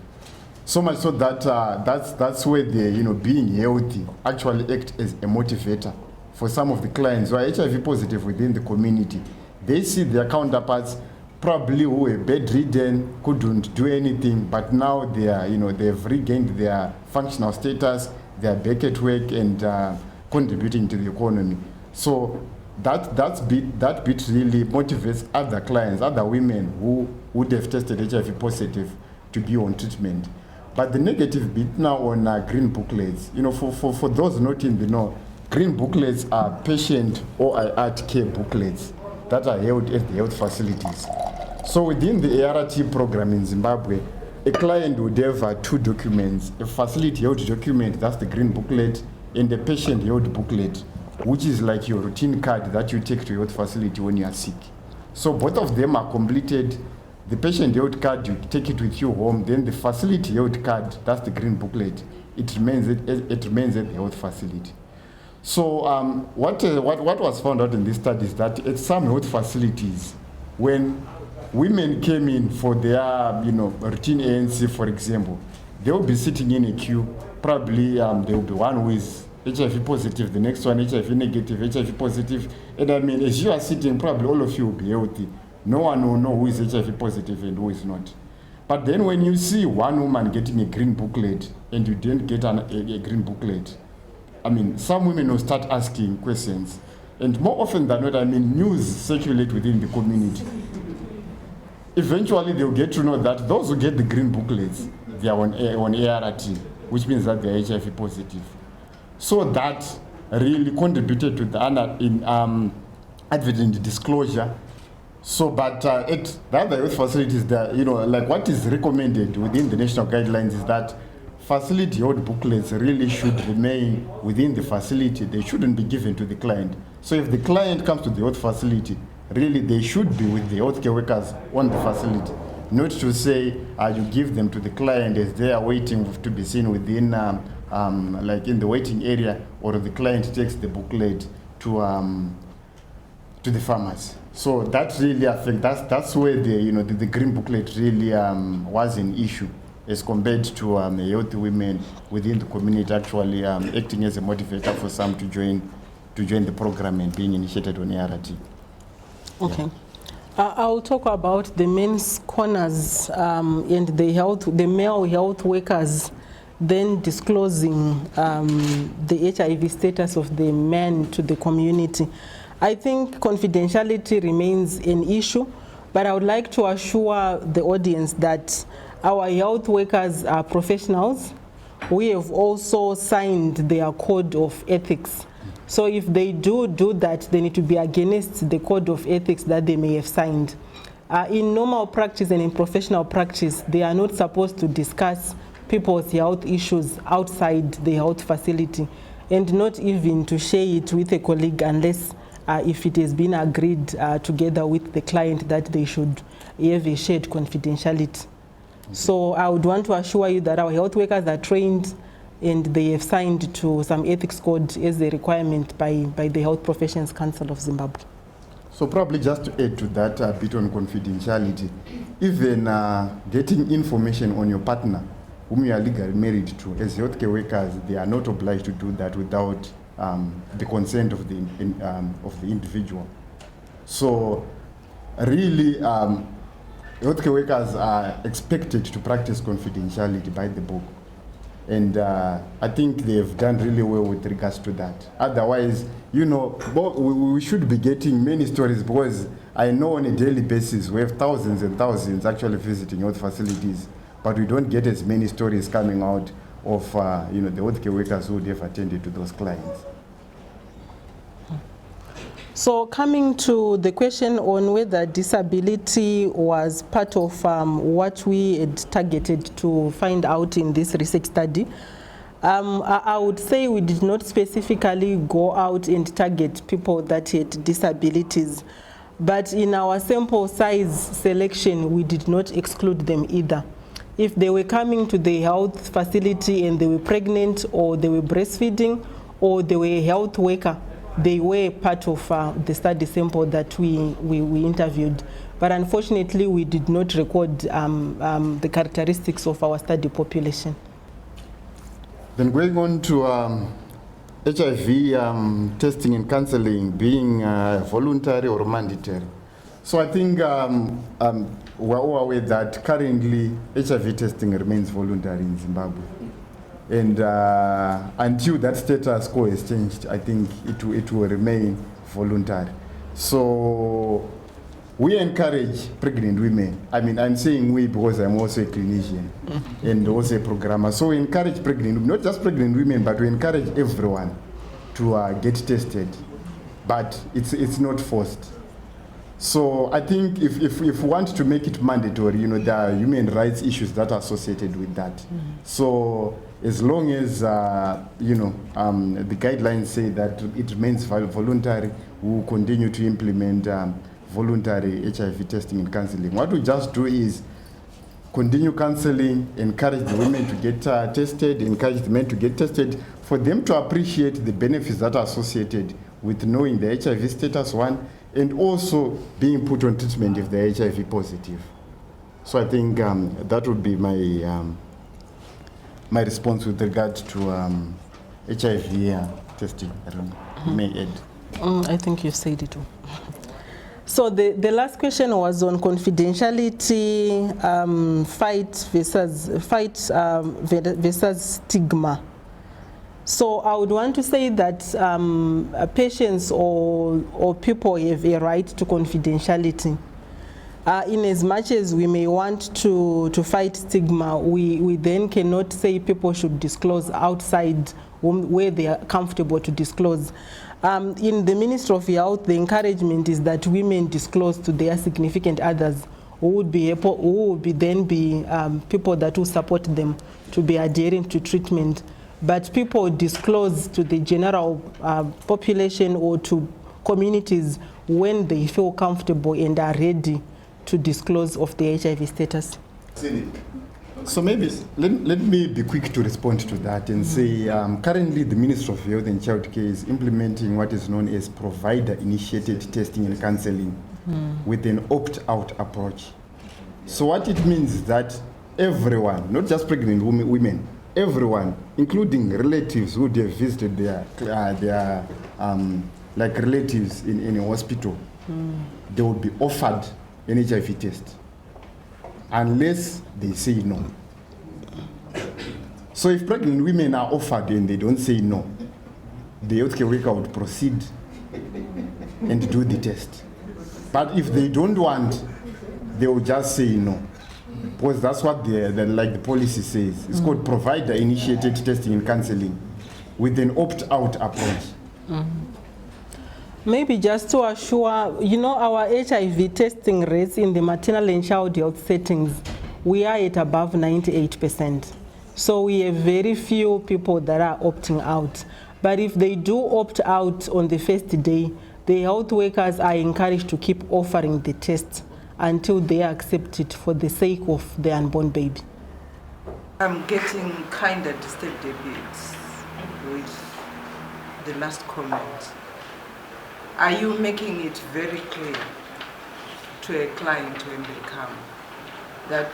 So much so that that's where the, being healthy actually act as a motivator for some of the clients who are HIV positive within the community. They see their counterparts probably who were bedridden, couldn't do anything, but now they are, they've regained their functional status, they are back at work and contributing to the economy. So that bit really motivates other clients, other women who would have tested HIV positive to be on treatment. But the negative bit now on green booklets, for those not in the know, green booklets are patient or ART care booklets that are held at the health facilities. So within the ART program in Zimbabwe, a client would have 2 documents, a facility held document, that's the green booklet, and a patient held booklet, which is like your routine card that you take to your health facility when you are sick. So both of them are completed. The patient held card, you take it with you home, then the facility held card, that's the green booklet, it remains at the health facility. So what was found out in this study is that at some health facilities, when women came in for their routine ANC, for example, they will be sitting in a queue. Probably there will be one who is HIV positive, the next one HIV negative, HIV positive. And as you are sitting, probably all of you will be healthy. No one will know who is HIV positive and who is not. But then when you see one woman getting a green booklet and you didn't get a green booklet, I mean, some women will start asking questions. And more often than not, I mean, news circulate within the community. Eventually, they'll get to know that those who get the green booklets, they are on ART, which means that they're HIV positive. So that really contributed to the advertent disclosure. So, but at the other youth facilities, that, you know, like what is recommended within the national guidelines is that facility-held booklets really should remain within the facility. They shouldn't be given to the client. So if the client comes to the health facility, really they should be with the healthcare workers on the facility. Not to say you give them to the client as they are waiting to be seen within, like in the waiting area, or the client takes the booklet to the farmers. So that really, I think that's where the green booklet really was an issue, as compared to healthy women within the community actually acting as a motivator for some to join the program and being initiated on ART. Okay. Yeah. I'll talk about the men's corners and the male health workers then disclosing the HIV status of the men to the community. I think confidentiality remains an issue, but I would like to assure the audience that our health workers are professionals. We have also signed their code of ethics. So if they do that, they need to be against the code of ethics that they may have signed. In normal practice and in professional practice, they are not supposed to discuss people's health issues outside the health facility, and not even to share it with a colleague unless if it has been agreed together with the client that they should have a shared confidentiality. So I would want to assure you that our health workers are trained and they have signed to some ethics code as a requirement by the Health Professions Council of Zimbabwe. So probably just to add to that bit on confidentiality, even getting information on your partner whom you are legally married to, as healthcare workers, they are not obliged to do that without the consent of the individual. So really, healthcare workers are expected to practice confidentiality by the book. And I think they've done really well with regards to that. Otherwise, you know, we should be getting many stories, because I know on a daily basis we have thousands and thousands actually visiting health facilities, but we don't get as many stories coming out of the healthcare workers who would have attended to those clients. So coming to the question on whether disability was part of what we had targeted to find out in this research study, I would say we did not specifically go out and target people that had disabilities, but in our sample size selection, we did not exclude them either. If they were coming to the health facility and they were pregnant, or they were breastfeeding, or they were a health worker, they were part of the study sample that we interviewed. But unfortunately, we did not record the characteristics of our study population. Then going on to HIV testing and counseling being voluntary or mandatory. So I think we're all aware that currently HIV testing remains voluntary in Zimbabwe. And until that status quo is changed, I think it will remain voluntary. So we encourage pregnant women. I mean, I'm saying we because I'm also a clinician and also a programmer. So we encourage pregnant women, not just pregnant women, but we encourage everyone to get tested. But it's not forced. So I think if we want to make it mandatory, there are human rights issues that are associated with that. So as long as the guidelines say that it remains voluntary, we will continue to implement voluntary HIV testing and counseling. What we just do is continue counseling, encourage the women to get tested, encourage the men to get tested, for them to appreciate the benefits that are associated with knowing the HIV status one, and also being put on treatment if they're HIV positive. So I think that would be my response with regard to HIV testing. I don't know. You may add. I think you've said it all. So the last question was on confidentiality, fight versus stigma. So I would want to say that patients or people have a right to confidentiality. In as much as we may want to fight stigma, we then cannot say people should disclose outside where they are comfortable to disclose. In the Ministry of Health, the encouragement is that women disclose to their significant others who would be people that will support them to be adhering to treatment. But people disclose to the general population or to communities when they feel comfortable and are ready to disclose of the HIV status. So maybe let me be quick to respond to that and say currently the Ministry of Health and Child Care is implementing what is known as provider-initiated testing and counselling with an opt-out approach. So what it means is that everyone, not just pregnant women, everyone, including relatives who would have visited their like relatives in a hospital, they will be offered an HIV test unless they say no. So if pregnant women are offered and they don't say no, the healthcare worker would proceed and do the test. But if they don't want, they will just say no. Because that's what the policy says. It's called provider-initiated testing and counselling with an opt-out approach. Maybe just to assure, our HIV testing rates in the maternal and child health settings, we are at above 98%. So we have very few people that are opting out. But if they do opt out on the first day, the health workers are encouraged to keep offering the test until they accept it for the sake of the unborn baby. I'm getting kind of disturbed a bit with the last comment. Are you making it very clear to a client when they come that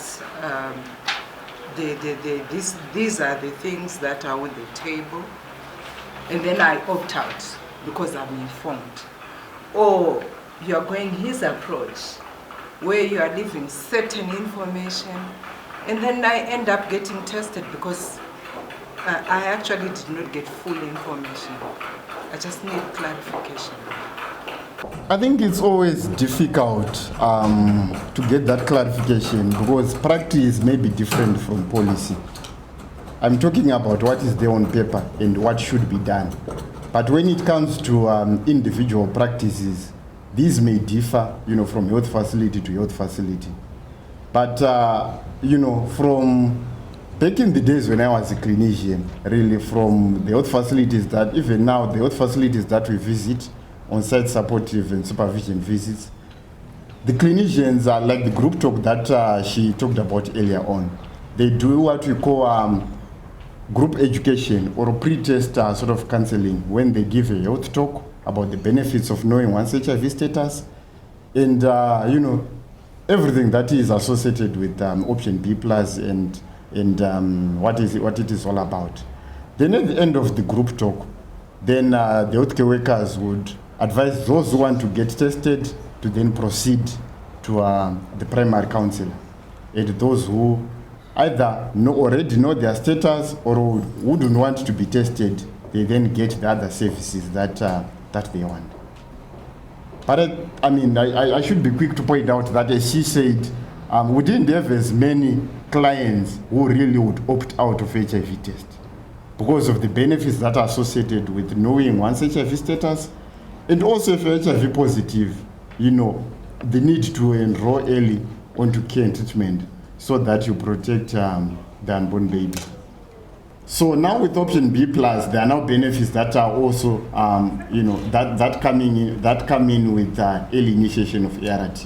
these are the things that are on the table, and then I opt out because I'm informed? Or you're going his approach where you are leaving certain information and then I end up getting tested because I actually did not get full information. I just need clarification. I think it's always difficult to get that clarification because practice may be different from policy. I'm talking about what is there on paper and what should be done. But when it comes to individual practices, these may differ, from health facility to health facility. But, from back in the days when I was a clinician, really from the health facilities that, even now, the health facilities that we visit, on-site supportive and supervision visits, the clinicians are like the group talk that she talked about earlier on. They do what we call group education or pre-test sort of counseling when they give a health talk about the benefits of knowing one's HIV status and, everything that is associated with option B plus and what it is all about. Then at the end of the group talk, then the healthcare workers would advise those who want to get tested to then proceed to the primary counselor. And those who either already know their status or who don't want to be tested, they then get the other services that they want. But I should be quick to point out that, as she said, we didn't have as many clients who really would opt out of HIV test because of the benefits that are associated with knowing one's HIV status. And also if you're HIV positive, the need to enroll early onto care and treatment so that you protect the unborn baby. So now with option B plus, there are now benefits that are also, that come in with early initiation of ART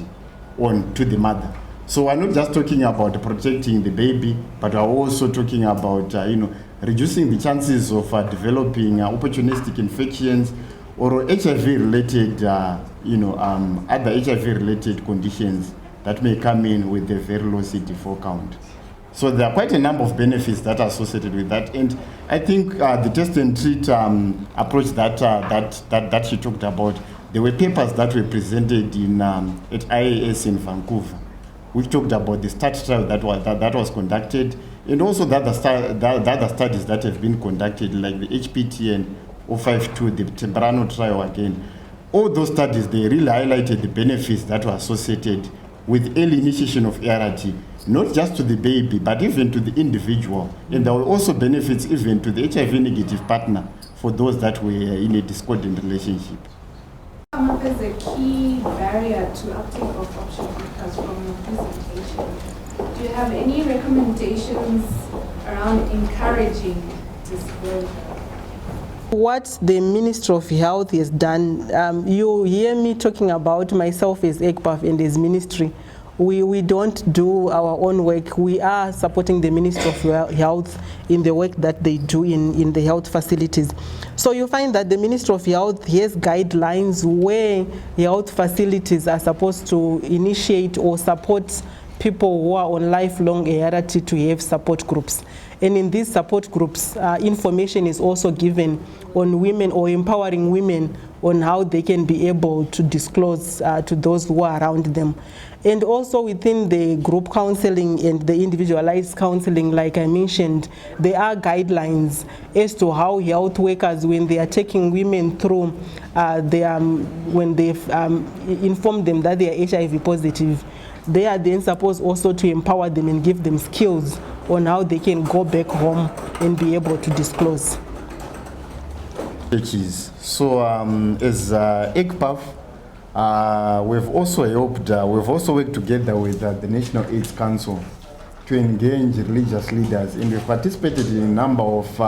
on to the mother. So we're not just talking about protecting the baby, but we're also talking about, reducing the chances of developing opportunistic infections or HIV-related, other HIV-related conditions that may come in with a very low CD4 count. So there are quite a number of benefits that are associated with that, and I think the test and treat approach that she talked about, there were papers that were presented in, at IAS in Vancouver, which talked about the START trial that was conducted, and also the other studies that have been conducted, like the HPTN 052, the Temprano trial again. All those studies, they really highlighted the benefits that were associated with early initiation of ART, not just to the baby, but even to the individual. And there were also benefits even to the HIV negative partner for those that were in a discordant relationship. Come up as a key barrier to uptake of option because from your presentation, do you have any recommendations around encouraging disclosure? What the Ministry of Health has done, you hear me talking about myself as ECPAF and as ministry. We don't do our own work. We are supporting the Ministry of Health in the work that they do in the health facilities. So you find that the Ministry of Health has guidelines where health facilities are supposed to initiate or support people who are on lifelong ART to have support groups. And in these support groups, information is also given on women or empowering women on how they can be able to disclose to those who are around them. And also within the group counseling and the individualized counseling, like I mentioned, there are guidelines as to how health workers, when they are taking women through, when they've informed them that they are HIV positive, they are then supposed also to empower them and give them skills on how they can go back home and be able to disclose. So as ECPAF, we've also worked together with the National AIDS Council to engage religious leaders, and we've participated in a number of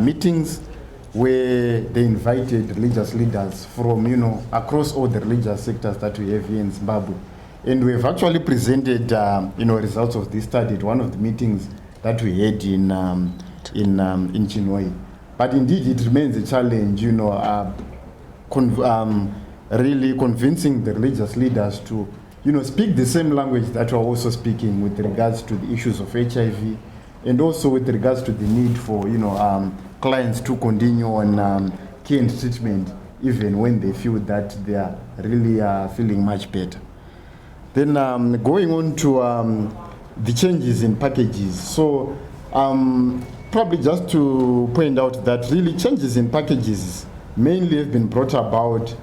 meetings where they invited religious leaders from, across all the religious sectors that we have here in Zimbabwe. And we've actually presented, results of this study at one of the meetings that we had in Chinhoyi. But indeed, it remains a challenge, really convincing the religious leaders to, speak the same language that we're also speaking with regards to the issues of HIV, and also with regards to the need for, clients to continue on care and treatment, even when they feel that they are really feeling much better. Then going on to the changes in packages. So probably just to point out that really changes in packages mainly have been brought about,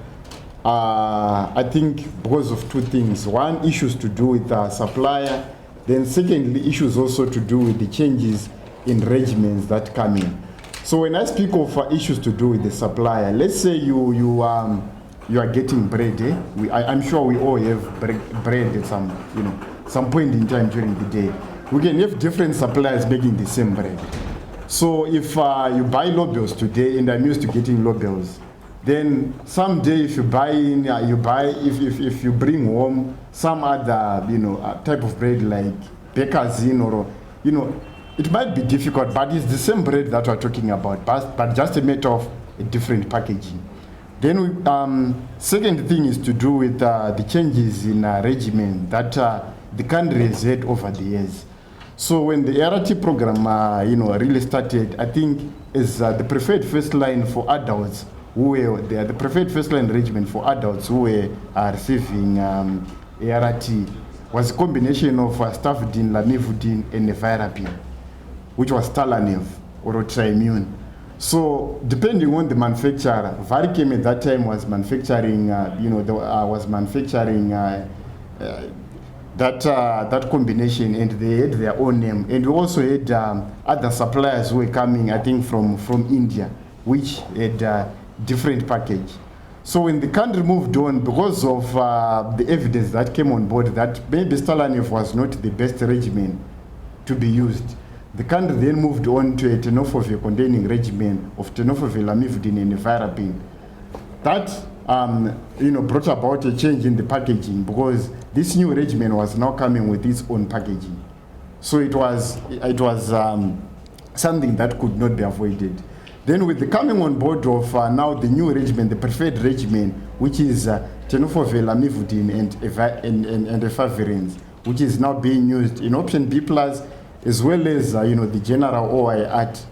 I think, because of two things. One, issues to do with the supplier. Then secondly, issues also to do with the changes in regimens that come in. So when I speak of issues to do with the supplier, let's say you are getting bread. I'm sure we all have bread at some point in time during the day. We can have different suppliers making the same bread. So if you buy Lobels today, and I'm used to getting Lobels, then someday if you if you bring home some other type of bread like Baker's Inn, or it might be difficult, but it's the same bread that we're talking about, but just a matter of a different packaging. Then second thing is to do with the changes in regimen that the country has had over the years. So when the ART program really started, I think is the preferred first line for adults who were the preferred first line regimen for adults who were receiving ART was a combination of stafidine, lamivudine, and nevirapine, which was Stalanev or Triimmune. So depending on the manufacturer, Varichem at that time was manufacturing, that combination, and they had their own name. And we also had other suppliers who were coming, I think, from India, which had different package. So when the country moved on, because of the evidence that came on board that maybe Stalanev was not the best regimen to be used, the country then moved on to a tenofovir-containing regimen of tenofovir, lamivudine, and nevirapine. That brought about a change in the packaging, because this new regimen was now coming with its own packaging. So it was something that could not be avoided. Then with the coming on board of now the new regimen, the preferred regimen, which is tenofovir, lamivudine, and efavirenz, which is now being used in option B+, as well as the general OI Art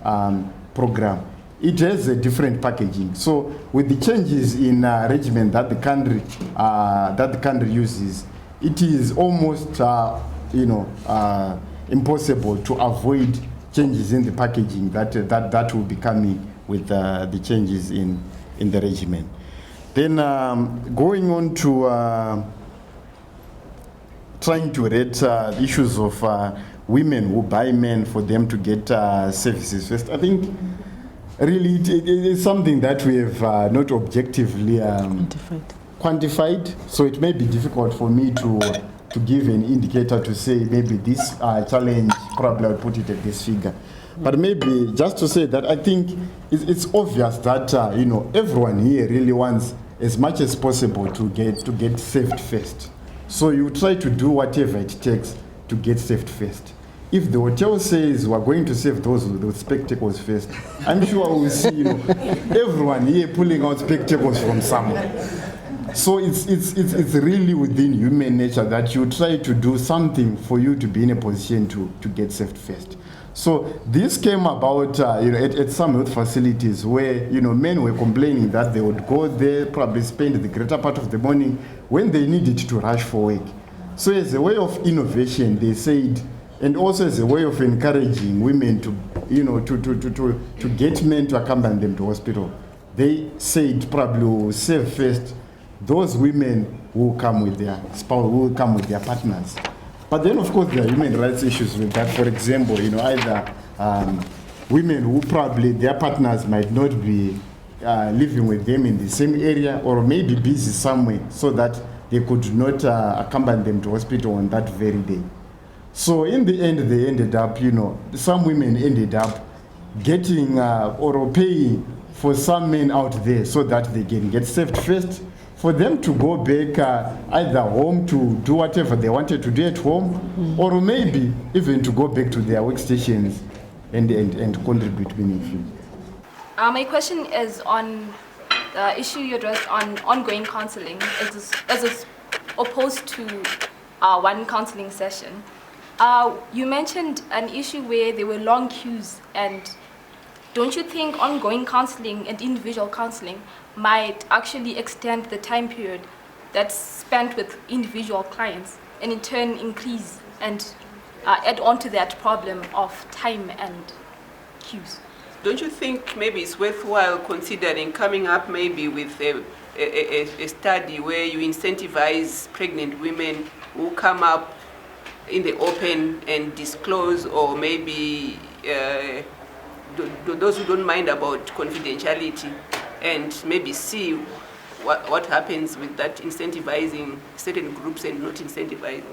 program. it has a different packaging. So with the changes in regimen that the country uses, it is almost impossible to avoid changes in the packaging that will be coming with the changes in the regimen. Then going on to trying to rate issues of women who buy men for them to get services first. I think really it is something that we have not objectively quantified. So it may be difficult for me to give an indicator to say maybe this challenge, probably I'll put it at this figure. But maybe just to say that I think it's obvious that everyone here really wants as much as possible to get saved first. So you try to do whatever it takes to get saved first. If the hotel says we're going to save those with spectacles first, I'm sure we'll see everyone here pulling out spectacles from somewhere. So it's really within human nature that you try to do something for you to be in a position to get saved first. So this came about at some health facilities where men were complaining that they would go there, probably spend the greater part of the morning when they needed to rush for work. So as a way of innovation, they said, and also as a way of encouraging women to get men to accompany them to hospital, they said probably we'll save first those women who come with their spouse, who will come with their partners. But then, of course, there are human rights issues with that. For example, either women who probably their partners might not be living with them in the same area or maybe busy somewhere so that they could not accompany them to hospital on that very day. So in the end, they ended up, some women ended up getting or paying for some men out there so that they can get saved first, for them to go back either home to do whatever they wanted to do at home, or maybe even to go back to their workstations and contribute meaningfully. My question is on the issue you addressed on ongoing counseling as opposed to one counseling session. You mentioned an issue where there were long queues, and don't you think ongoing counseling and individual counseling might actually extend the time period that's spent with individual clients and in turn increase and add on to that problem of time and queues? Don't you think maybe it's worthwhile considering coming up maybe with a study where you incentivize pregnant women who come up in the open and disclose, or maybe those who don't mind about confidentiality, and maybe see what happens with that, incentivizing certain groups and not incentivizing?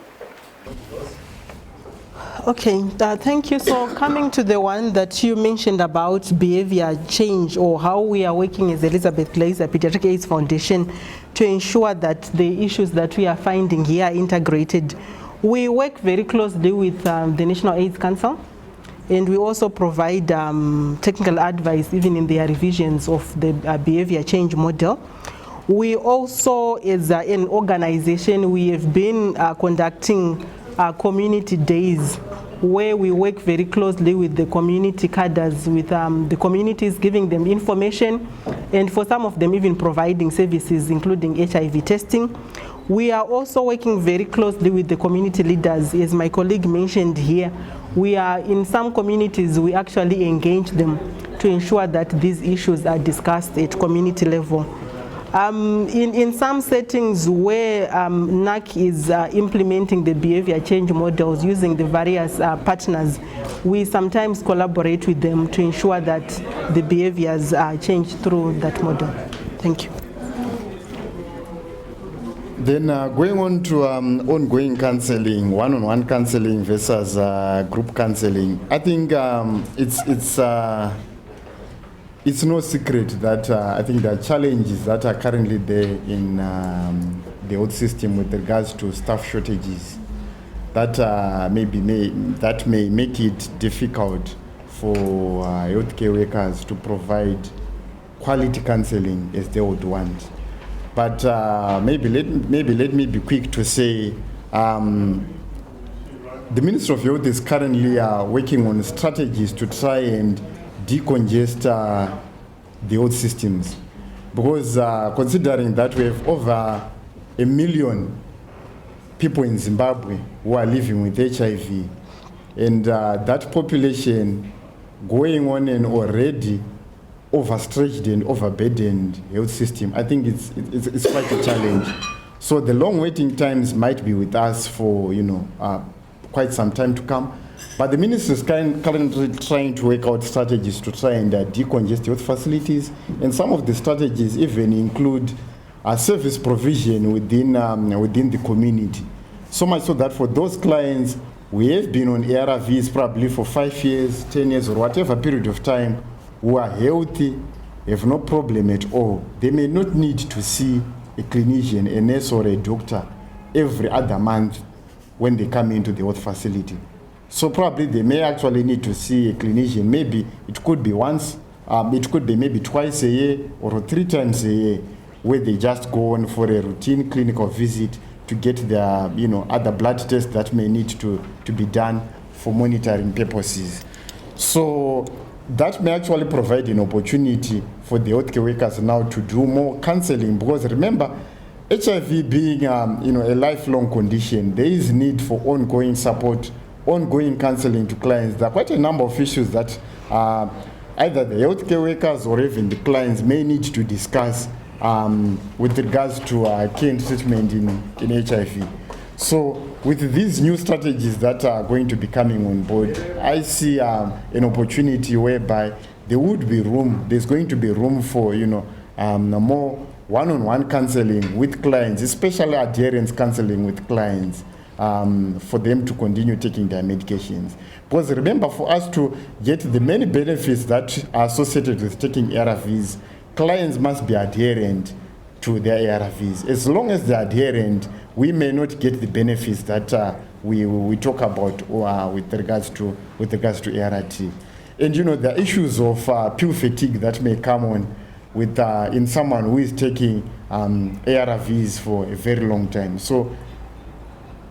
Okay, thank you. So coming to the one that you mentioned about behavior change, or how we are working as Elizabeth Glaser Pediatric AIDS Foundation to ensure that the issues that we are finding here are integrated. We work very closely with the National AIDS Council, and we also provide technical advice even in their revisions of the behavior change model. We also, as an organization, we have been conducting community days where we work very closely with the community cadres, with the communities, giving them information, and for some of them even providing services including HIV testing. We are also working very closely with the community leaders. As my colleague mentioned here, we are in some communities, we actually engage them to ensure that these issues are discussed at community level. In some settings where NAC is implementing the behavior change models using the various partners, we sometimes collaborate with them to ensure that the behaviors are changed through that model. Thank you. Then going on to ongoing counseling, one-on-one counseling versus group counseling, I think it's no secret that I think there are challenges that are currently there in the health system with regards to staff shortages that may make it difficult for healthcare workers to provide quality counseling as they would want. But maybe let me be quick to say the Ministry of Health is currently working on strategies to try and decongest the health systems. Because considering that we have over 1 million people in Zimbabwe who are living with HIV, and that population going on an already overstretched and overburdened health system, I think it's quite a challenge. So the long waiting times might be with us for quite some time to come. But the ministry is currently trying to work out strategies to try and decongest health facilities, and some of the strategies even include service provision within the community. So much so that for those clients, we have been on ARVs probably for 5 years, 10 years, or whatever period of time, who are healthy, have no problem at all. They may not need to see a clinician, a nurse, or a doctor every other month when they come into the health facility. So probably they may actually need to see a clinician. Maybe it could be once, it could be maybe twice a year or 3 times a year, where they just go on for a routine clinical visit to get their other blood tests that may need to be done for monitoring purposes. So that may actually provide an opportunity for the healthcare workers now to do more counseling, because remember, HIV being a lifelong condition, there is need for ongoing support, ongoing counseling to clients. There are quite a number of issues that either the healthcare workers or even the clients may need to discuss with regards to care and treatment in HIV. So with these new strategies that are going to be coming on board, I see an opportunity whereby there would be room, there's going to be room for more one-on-one counseling with clients, especially adherence counseling with clients, for them to continue taking their medications. Because remember, for us to get the many benefits that are associated with taking ARVs, clients must be adherent to their ARVs. As long as they're adherent, we may not get the benefits that we talk about with regards to ART. And there are issues of pill fatigue that may come on with in someone who is taking ARVs for a very long time. So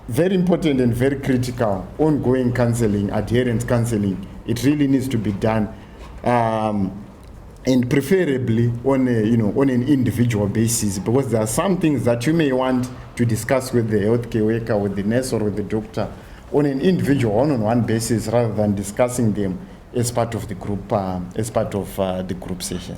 very important and very critical, ongoing counseling, adherence counseling, it really needs to be done, and preferably on an individual basis, because there are some things that you may want to discuss with the healthcare worker, with the nurse, or with the doctor on an individual, one-on-one basis, rather than discussing them as part of the group, the group session.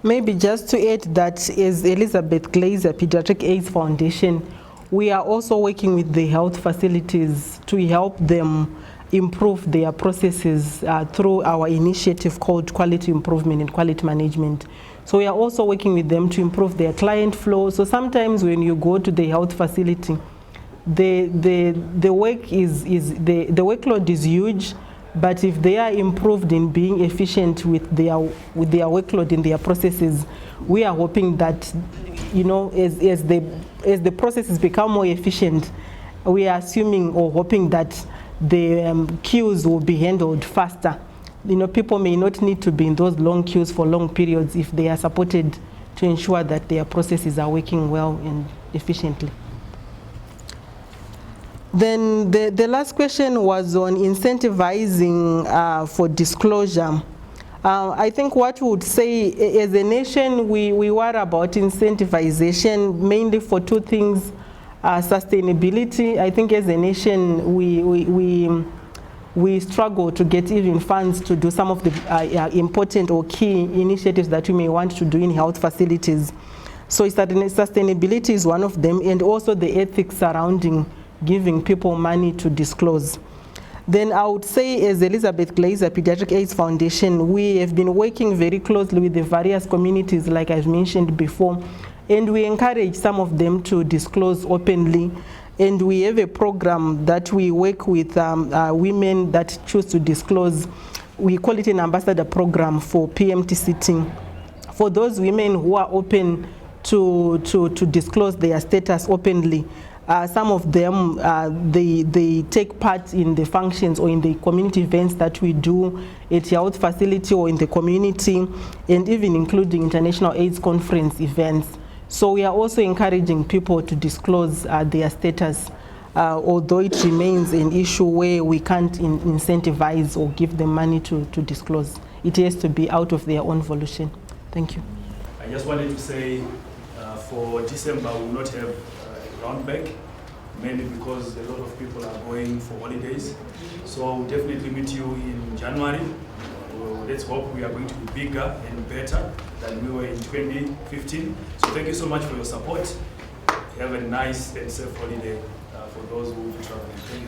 Maybe just to add that, as Elizabeth Glazer, Pediatric AIDS Foundation, we are also working with the health facilities to help them improve their processes through our initiative called Quality Improvement and Quality Management. So we are also working with them to improve their client flow. So sometimes when you go to the health facility, the workload is huge, but if they are improved in being efficient with their workload in their processes, we are hoping that as the processes become more efficient, we are assuming or hoping that the queues will be handled faster. People may not need to be in those long queues for long periods if they are supported to ensure that their processes are working well and efficiently. Then the last question was on incentivizing for disclosure. I think what we would say, as a nation, we worry about incentivization mainly for 2 things. Sustainability. I think as a nation, we struggle to get even funds to do some of the important or key initiatives that we may want to do in health facilities. So sustainability is one of them, and also the ethics surrounding giving people money to disclose. Then I would say, as Elizabeth Glazer, Pediatric AIDS Foundation, we have been working very closely with the various communities, like I've mentioned before, and we encourage some of them to disclose openly. And we have a program that we work with women that choose to disclose. We call it an ambassador program for PMT sitting. For those women who are open to disclose their status openly, some of them, they take part in the functions or in the community events that we do at your health facility or in the community, and even including International AIDS Conference events. So we are also encouraging people to disclose their status, although it remains an issue where we can't incentivize or give them money to disclose. it has to be out of their own volition. Thank you. I just wanted to say for December we will not have a round back, mainly because a lot of people are going for holidays. So I will definitely meet you in January. Let's hope we are going to be bigger and better than we were in 2015. So thank you so much for your support. Have a nice and safe holiday for those who will be traveling. Thank you.